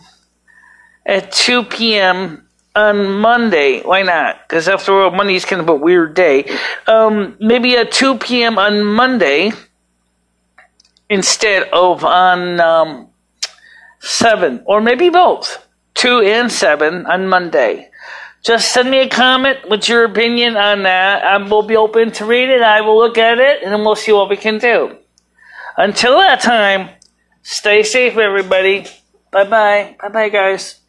at 2 p.m. on Monday. Why not? Because after all, Monday's kind of a weird day. Maybe at 2 p.m. on Monday instead of on 7. Or maybe both. 2 and 7 on Monday. Just send me a comment with your opinion on that. I will be open to read it. I will look at it, and then we'll see what we can do. Until that time, stay safe, everybody. Bye-bye. Bye-bye, guys.